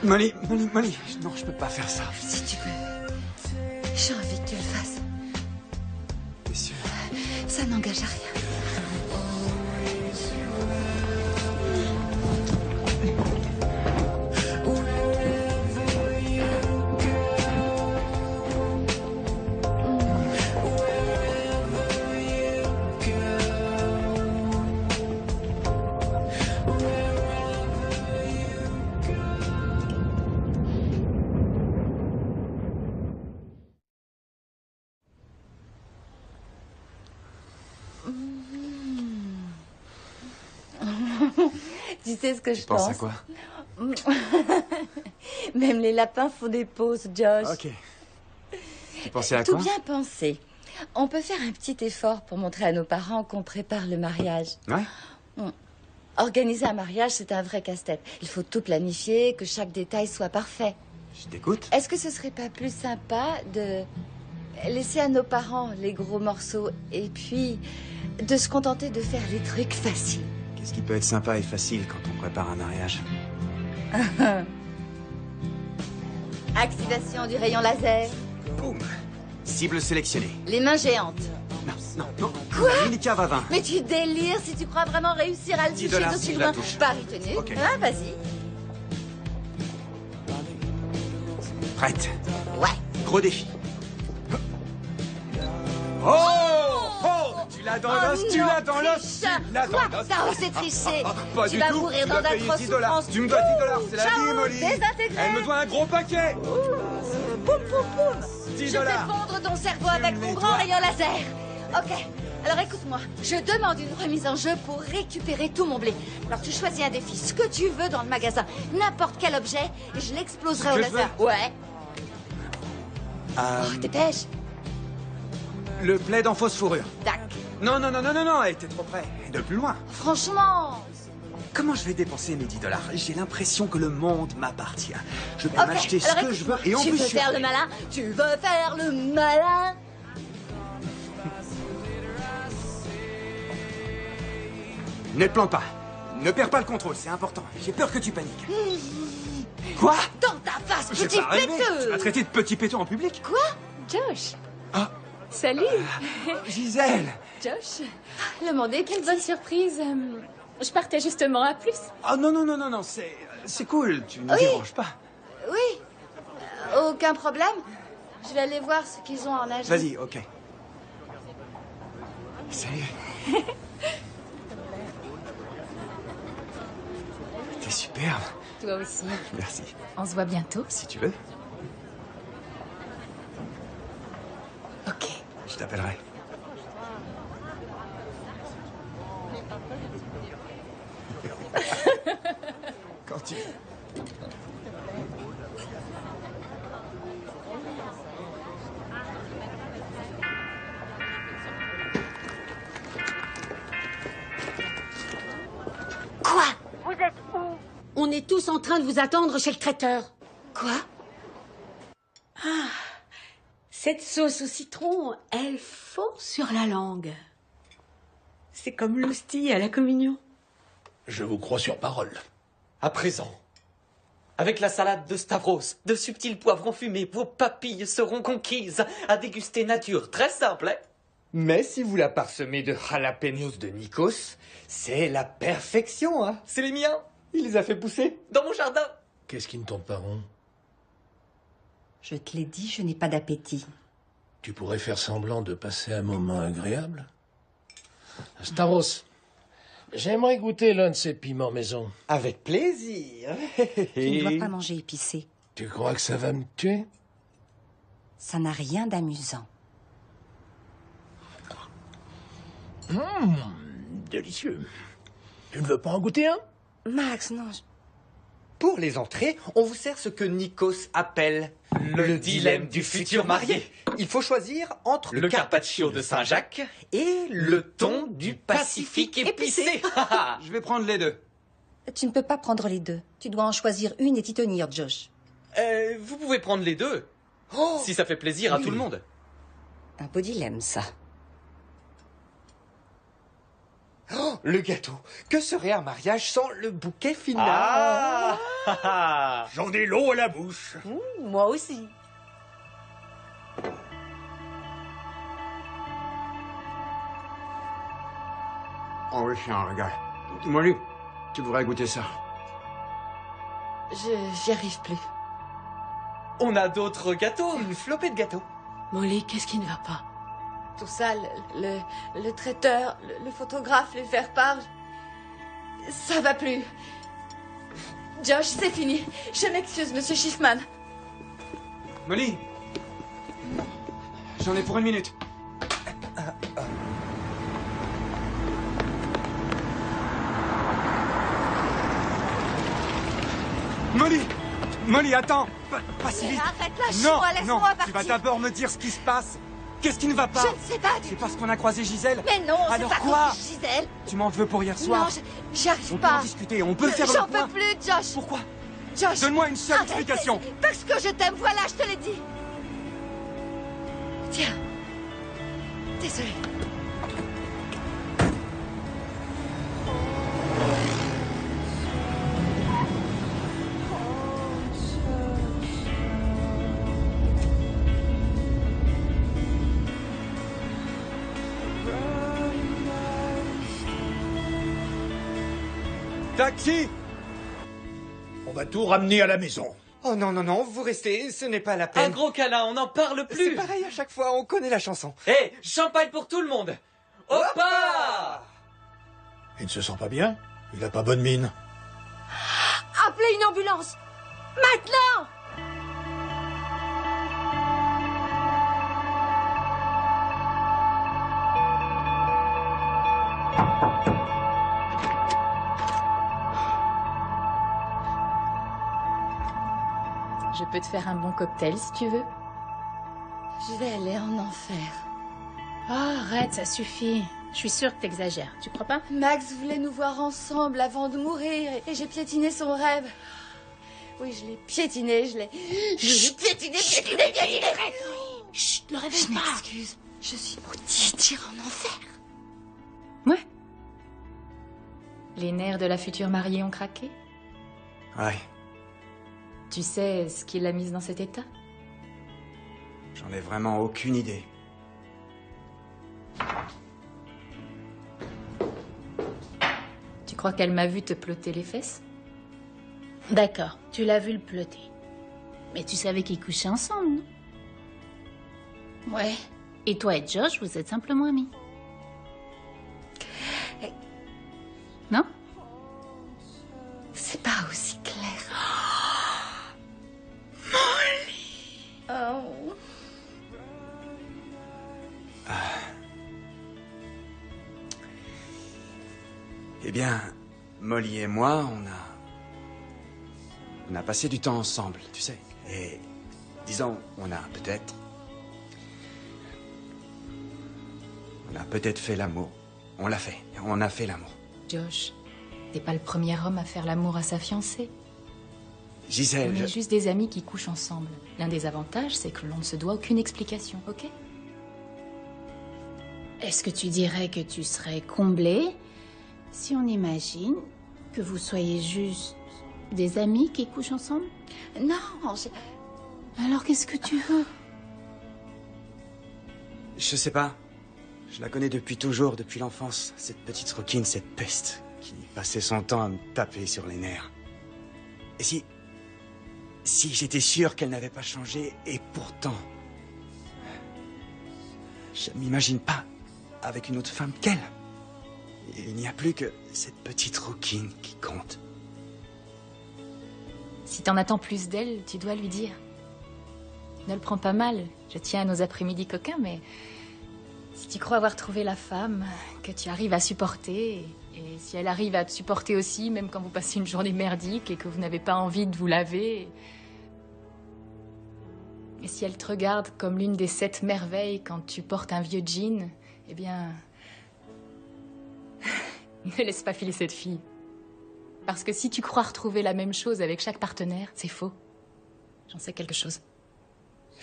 Molly, non, je peux pas faire ça. Si tu veux. J'ai envie que tu le fasses. T'es sûr? Ça n'engage à rien. Tu sais ce que je pense? Tu penses à quoi? Même les lapins font des pauses, Josh. Ok. Tu pensais à Tout quoi? bien pensé. On peut faire un petit effort pour montrer à nos parents qu'on prépare le mariage. Ouais. Organiser un mariage, c'est un vrai casse-tête. Il faut tout planifier, que chaque détail soit parfait. Je t'écoute. Est-ce que ce serait pas plus sympa de laisser à nos parents les gros morceaux et puis de se contenter de faire les trucs faciles? Qu'est-ce qui peut être sympa et facile quand on prépare un mariage? Activation du rayon laser. Boum. Cible sélectionnée. Les mains géantes. Non. Quoi? Monica va 20. Mais tu délires si tu crois vraiment réussir à le toucher $10 d'aussi si je la loin. touche. Paris tenu. Ok. Hein, vas-y. Prête. Ouais. Gros défi. Oh! Tu l'as dans l'os, tu l'as dans l'os, tu l'as dans l'os. T'as osé tricher. Pas Tu du vas tout. mourir Tu dans dois payer d'atroces $10. souffrances. Tu me dois $10, c'est la Ciao, vie, Molly. désintégré. Elle me doit un gros paquet. Poum, poum, poum. $10. Je fais fondre ton cerveau avec mon grand rayon laser. Ok. Alors écoute-moi, je demande une remise en jeu pour récupérer tout mon blé. Alors tu choisis un défi, ce que tu veux dans le magasin, n'importe quel objet, et je l'exploserai au Ce que je laser. Ouais. Dépêche. Le plaid en fausse fourrure. Tac. Non, elle était trop près. De plus loin. Franchement. Comment je vais dépenser mes $10? J'ai l'impression que le monde m'appartient. Je vais Ok, m'acheter ce alors que je veux et en tu plus veux faire le malin? Tu veux faire le malin? Ne te plante pas. Ne perds pas le contrôle, c'est important. J'ai peur que tu paniques. Quoi? Dans ta face, J'ai petit pas rêvé. Tu péteux! m'as traité de petit péteux en public? Quoi? Josh. Ah. Salut. Gisèle. Josh. Le monde est quelle bonne surprise. Je partais justement à plus. Oh non, c'est cool. Tu ne me Oui. déranges pas. Oui. Aucun problème. Je vais aller voir ce qu'ils ont en agence. Vas-y, ok. Salut. T'es superbe. Toi aussi. Merci. On se voit bientôt. Si tu veux. Ok. Je t'appellerai. Quand tu... Quoi? Vous êtes où? On est tous en train de vous attendre chez le traiteur. Quoi? Ah, cette sauce au citron, elle fond sur la langue. C'est comme l'hostie à la communion. Je vous crois sur parole. À présent, Avec la salade de Stavros, de subtils poivrons fumés, vos papilles seront conquises à déguster nature. Très simple, hein? Mais si vous la parsemez de jalapenos de Nikos, c'est la perfection, hein? C'est les miens. Il les a fait pousser. Dans mon jardin. Qu'est-ce qui ne tourne pas rond? Je te l'ai dit, je n'ai pas d'appétit. Tu pourrais faire semblant de passer un moment agréable? Stavros, j'aimerais goûter l'un de ces piments maison. Avec plaisir. Tu ne dois pas manger épicé. Tu crois que ça va me tuer? Ça n'a rien d'amusant. Délicieux. Tu ne veux pas en goûter un? Max, non. Pour les entrées, on vous sert ce que Nikos appelle le dilemme du futur marié. Il faut choisir entre le carpaccio de Saint-Jacques et le thon du Pacifique épicé. Je vais prendre les deux. Tu ne peux pas prendre les deux. Tu dois en choisir une et t'y tenir, Josh. Vous pouvez prendre les deux. Si ça fait plaisir à tout le monde. Un beau dilemme, ça. Oh, le gâteau. Que serait un mariage sans le bouquet final? J'en ai l'eau à la bouche. Moi aussi. Oh oui, c'est un régal. Molly, tu devrais goûter ça. J'y arrive plus. On a d'autres gâteaux. Une flopée de gâteaux. Molly, qu'est-ce qui ne va pas? Tout ça, le traiteur, le photographe, les faire-part, ça va plus. Josh, c'est fini. Je m'excuse, monsieur Schiffman. Molly, j'en ai pour 1 minute. Molly, attends. Pas si vite. Arrête, lâche-moi, Non, laisse-moi partir. tu vas d'abord me dire ce qui se passe. Qu'est-ce qui ne va pas? Je ne sais pas du C'est parce qu'on a croisé Gisèle? Mais non, c'est Alors pas quoi? contre Gisèle. Tu m'en veux pour hier soir? Non, j'y arrive On pas. peut en discuter, on peut faire le J'en point. peux plus, Josh. Pourquoi? Josh. Donne-moi une seule arrête, explication. Parce que je t'aime, voilà, je te l'ai dit. Tiens. Désolée. Taxi! On va tout ramener à la maison. Oh non, non, non, vous restez, ce n'est pas la peine. Un gros câlin, on n'en parle plus. C'est pareil à chaque fois, on connaît la chanson. Hé, champagne pour tout le monde. Hoppa! Il ne se sent pas bien? Il a pas bonne mine. Appelez une ambulance. Maintenant! Je peux te faire un bon cocktail si tu veux. Je vais aller en enfer. Oh, arrête, ça suffit. Je suis sûre que t'exagères, tu crois pas? Max voulait nous voir ensemble avant de mourir et j'ai piétiné son rêve. Oui, je l'ai piétiné, je l'ai piétiné. Chut, le réveille Je pas. m'excuse. Je suis maudite, j'irai en enfer. Ouais. Les nerfs de la future mariée ont craqué. Ouais, Tu sais ce qui l'a mise dans cet état? j'en ai vraiment aucune idée. Tu crois qu'elle m'a vu te plotter les fesses? D'accord, tu l'as vu le plotter. Mais tu savais qu'ils couchaient ensemble, non? Ouais. Et toi et Josh, vous êtes simplement amis. Non? C'est pas aussi clair. Oh. Eh bien, Molly et moi, on a passé du temps ensemble, tu sais. Et disons, on a peut-être fait l'amour. On l'a fait. On a fait l'amour. Josh, t'es pas le premier homme à faire l'amour à sa fiancée. Gisèle, On est juste des amis qui couchent ensemble. L'un des avantages, c'est que l'on ne se doit aucune explication, ok? Est-ce que tu dirais que tu serais comblé si on imagine que vous soyez juste Des amis qui couchent ensemble? Non, Alors qu'est-ce que tu veux? Je sais pas. Je la connais depuis toujours, depuis l'enfance. Cette petite Roquine, cette peste, qui passait son temps à me taper sur les nerfs. Et si j'étais sûr qu'elle n'avait pas changé, et pourtant... Je m'imagine pas avec une autre femme qu'elle. Il n'y a plus que cette petite Roquine qui compte. Si t'en attends plus d'elle, tu dois lui dire. Ne le prends pas mal, je tiens à nos après-midi coquins, mais... Si tu crois avoir trouvé la femme que tu arrives à supporter, et si elle arrive à te supporter aussi, même quand vous passez une journée merdique et que vous n'avez pas envie de vous laver... Et si elle te regarde comme l'une des 7 merveilles quand tu portes un vieux jean, eh bien... ne laisse pas filer cette fille. Parce que si tu crois retrouver la même chose avec chaque partenaire, c'est faux. J'en sais quelque chose.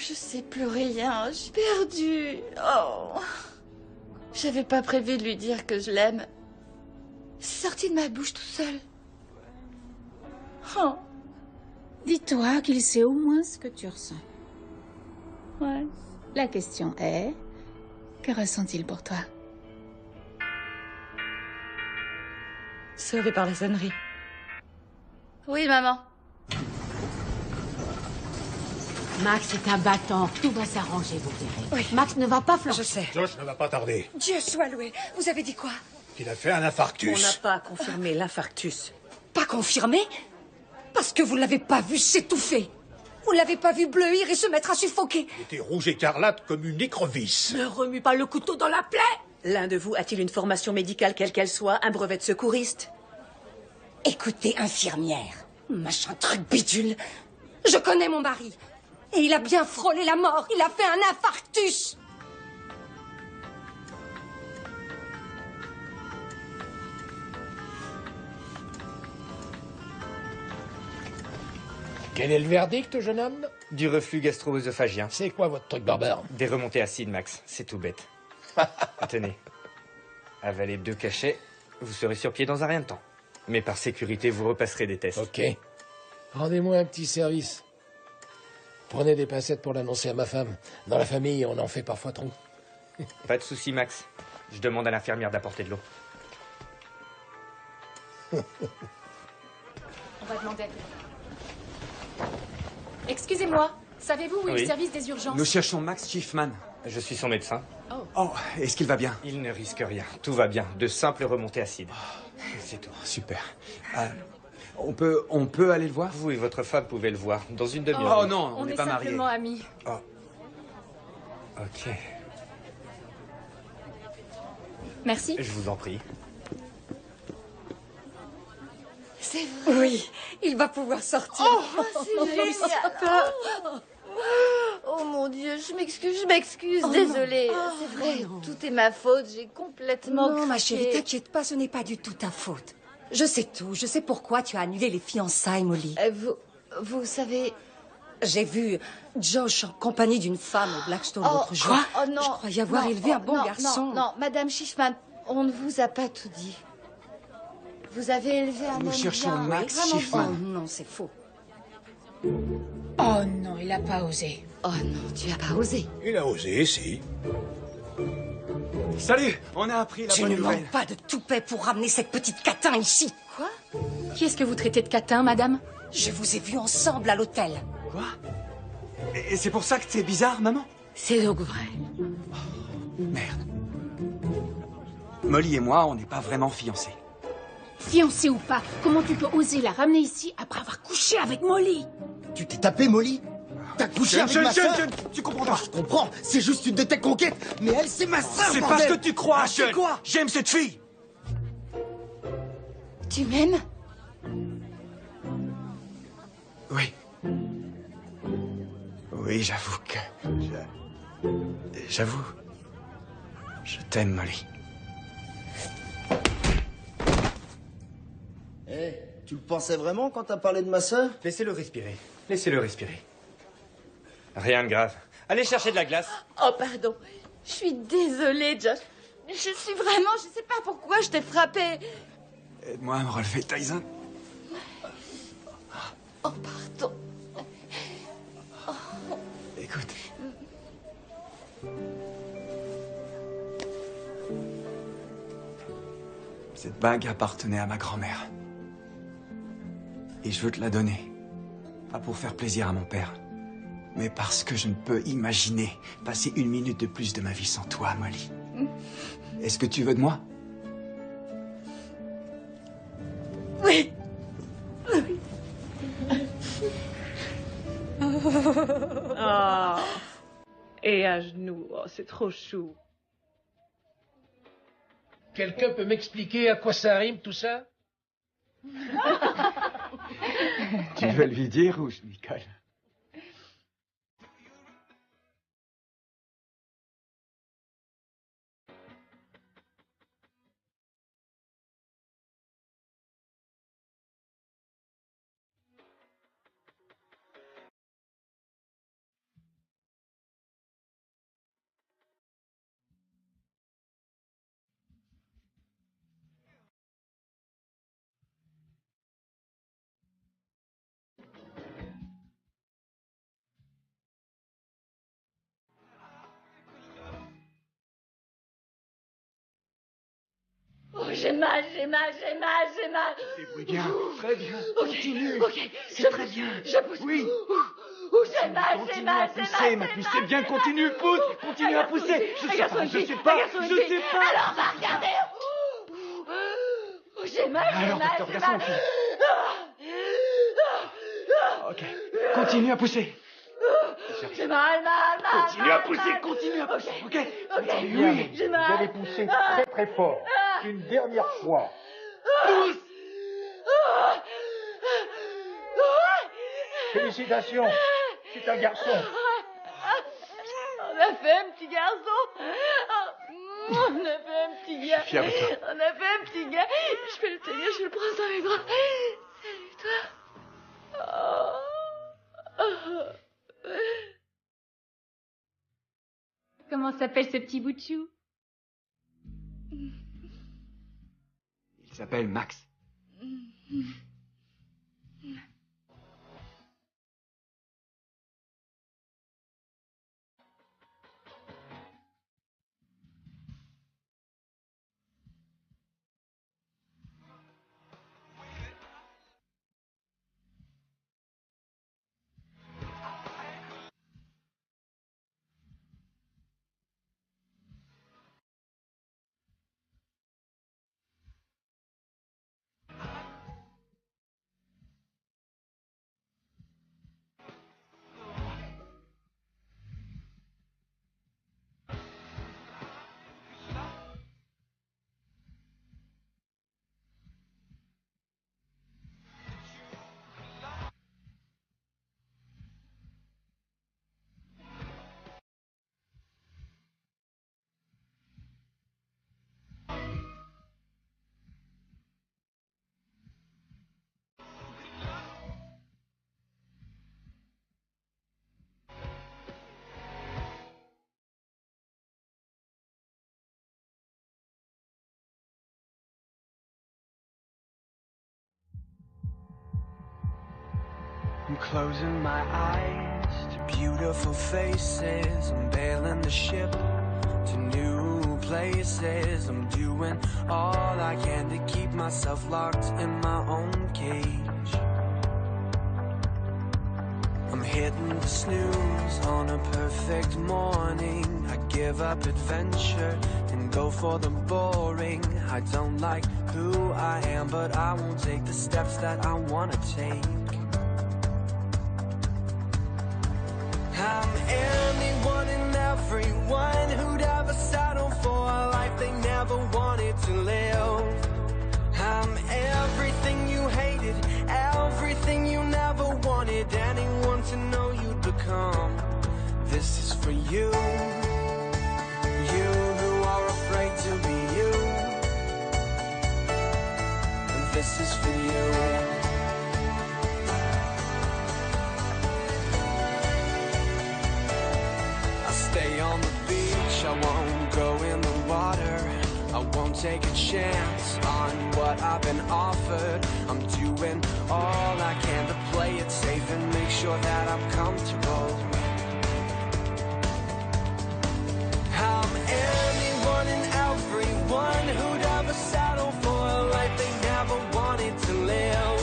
je sais plus rien, je suis perdue. Oh. J'avais pas prévu de lui dire que je l'aime. C'est sorti de ma bouche tout seul. Oh. Dis-toi qu'il sait au moins ce que tu ressens. Ouais. La question est, que ressent-il pour toi? Sauvée par la sonnerie. Oui, maman. Max est un battant. Tout va s'arranger, vous verrez. Oui. Max ne va pas flancher. Je sais. Josh ne va pas tarder. Dieu soit loué. Vous avez dit quoi? Il a fait un infarctus. On n'a pas confirmé l'infarctus. Pas confirmé? Parce que vous l'avez pas vu s'étouffer. Vous l'avez pas vu bleuir et se mettre à suffoquer. Il était rouge écarlate comme une écrevisse. Ne remue pas le couteau dans la plaie. L'un de vous a-t-il une formation médicale quelle qu'elle soit, un brevet de secouriste? Écoutez, infirmière, machin truc bidule, je connais mon mari. Et il a bien frôlé la mort, il a fait un infarctus. Quel est le verdict, jeune homme? Du reflux gastro-œsophagien. C'est quoi votre truc barbare? Des remontées acides, Max. C'est tout bête. Tenez. Avalez 2 cachets, vous serez sur pied dans un rien de temps. Mais par sécurité, vous repasserez des tests. Ok. Rendez-moi un petit service. Prenez des pincettes pour l'annoncer à ma femme. Dans la famille, on en fait parfois trop. Pas de souci, Max. Je demande à l'infirmière d'apporter de l'eau. On va demander à quelqu'un. Excusez-moi, savez-vous où est Oui. le service des urgences? Nous cherchons Max Schiffman. Je suis son médecin. Oh, est-ce qu'il va bien? Il ne risque rien. Tout va bien. De simples remontées acides. C'est tout. Super. On peut aller le voir? Vous et votre femme pouvez le voir dans une demi-heure. Oh non, on n'est pas mariés. simplement amis. Oh. Ok. Merci. Je vous en prie. C'est vrai. Oui, il va pouvoir sortir. Oh, c'est génial. Oh mon Dieu, je m'excuse, Oh désolée. non. C'est vrai, Oh non. tout est ma faute, j'ai complètement Non, ma craqué. chérie, t'inquiète pas, ce n'est pas du tout ta faute. Je sais tout, je sais pourquoi tu as annulé les fiançailles, Molly. Vous savez... J'ai vu Josh en compagnie d'une femme au Blackstone l'autre jour. Oh non. Je croyais avoir élevé un bon garçon. Non, Madame Schiffman, on ne vous a pas tout dit. Vous avez élevé un homme Nous cherchons bien, Max vraiment Schiffman. Oh non, c'est faux. Oh non, il a pas osé. Oh non, tu as pas osé. Il a osé, si. Salut, on a appris la Tu bonne ne nouvelle. manques pas de toupet pour ramener cette petite catin ici. Quoi? Qui est-ce que vous traitez de catin, madame? Je vous ai vus ensemble à l'hôtel. Quoi? Et c'est pour ça que t'es bizarre, maman? C'est donc vrai. Merde. Molly et moi, on n'est pas vraiment fiancés. Fiancé ou pas, comment tu peux oser la ramener ici après avoir couché avec Molly? Tu t'es tapé Molly? T'as couché avec ma sœur? Tu comprends pas? Je comprends, c'est juste une de tes conquêtes, mais elle, c'est ma sœur, C'est pas bordel. ce que tu crois, C'est Sean. quoi? J'aime cette fille. Tu m'aimes? Oui. Oui, j'avoue que... J'avoue... Je t'aime, Molly. Eh, tu le pensais vraiment quand t'as parlé de ma sœur? Laissez-le respirer. Laissez-le respirer. Rien de grave. Allez chercher de la glace. Oh, pardon. Je suis désolée, Josh. Je suis vraiment... Je sais pas pourquoi je t'ai frappé. Aide-moi à me relever, Tyson. Oh, pardon. Écoute. Cette bague appartenait à ma grand-mère. Et je veux te la donner. Pas pour faire plaisir à mon père, mais parce que je ne peux imaginer passer une minute de plus de ma vie sans toi, Molly. Est-ce que tu veux de moi? Oui. Oh. Et à genoux, oh, c'est trop chou. Quelqu'un peut m'expliquer à quoi ça rime tout ça? Tu veux lui dire ou je lui colle? Oh, j'ai mal, j'ai mal, j'ai mal, j'ai mal. Débrouille bien, très bien. Ok, Continue. ok, C'est très bien. Je pousse. Oui. J'ai mal, j'ai mal, j'ai mal. Ma puce, c'est bien, continue, pousse. Continue à pousser. Je sais pas, je sais pas. Alors, va regarder. J'ai mal, j'ai Alors, mal, docteur, j'ai garçon, mal. fille. Ok, continue à pousser. J'ai mal. Continue à pousser, continue à pousser. Ok, Oui, j'ai mal. Vous allez pousser très très fort. Une dernière fois. Pousse. Félicitations. C'est un garçon. On a fait un petit garçon. On a fait un petit gars. Fier de toi. On a fait un petit gars. Je vais le tenir, je vais le prendre dans mes bras. Salut toi. Comment s'appelle ce petit bout de chou? Il s'appelle Max. I'm closing my eyes to beautiful faces. I'm bailing the ship to new places. I'm doing all I can to keep myself locked in my own cage. I'm hitting the snooze on a perfect morning. I give up adventure and go for the boring. I don't like who I am, but I won't take the steps that I wanna take. I'm anyone and everyone who'd ever settle for a life they never wanted to live. I'm everything you hated, everything you never wanted anyone to know you'd become. This is for you, you who are afraid to be you. And this is for you. Stay on the beach, I won't go in the water. I I won't take a chance on what I've been offered. I'm doing all I can to play it safe and make sure that I'm comfortable. I'm anyone and everyone who'd ever settle for a life they never wanted to live.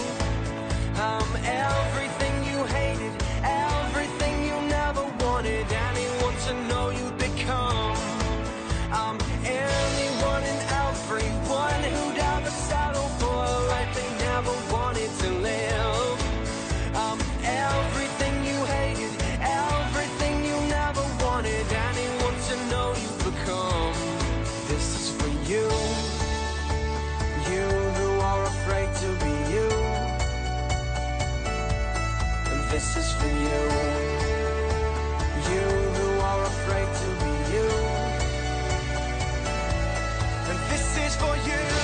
I'm everything you hated, everything you never wanted anyone to know you'd become. I'm anyone and everyone who'd ever settle for a life they never wanted to live. I'm everything you hated, everything you never wanted anyone to know you'd become. This is for you, you who are afraid to be you. And this is for you, you who are afraid to be you. And this is for you.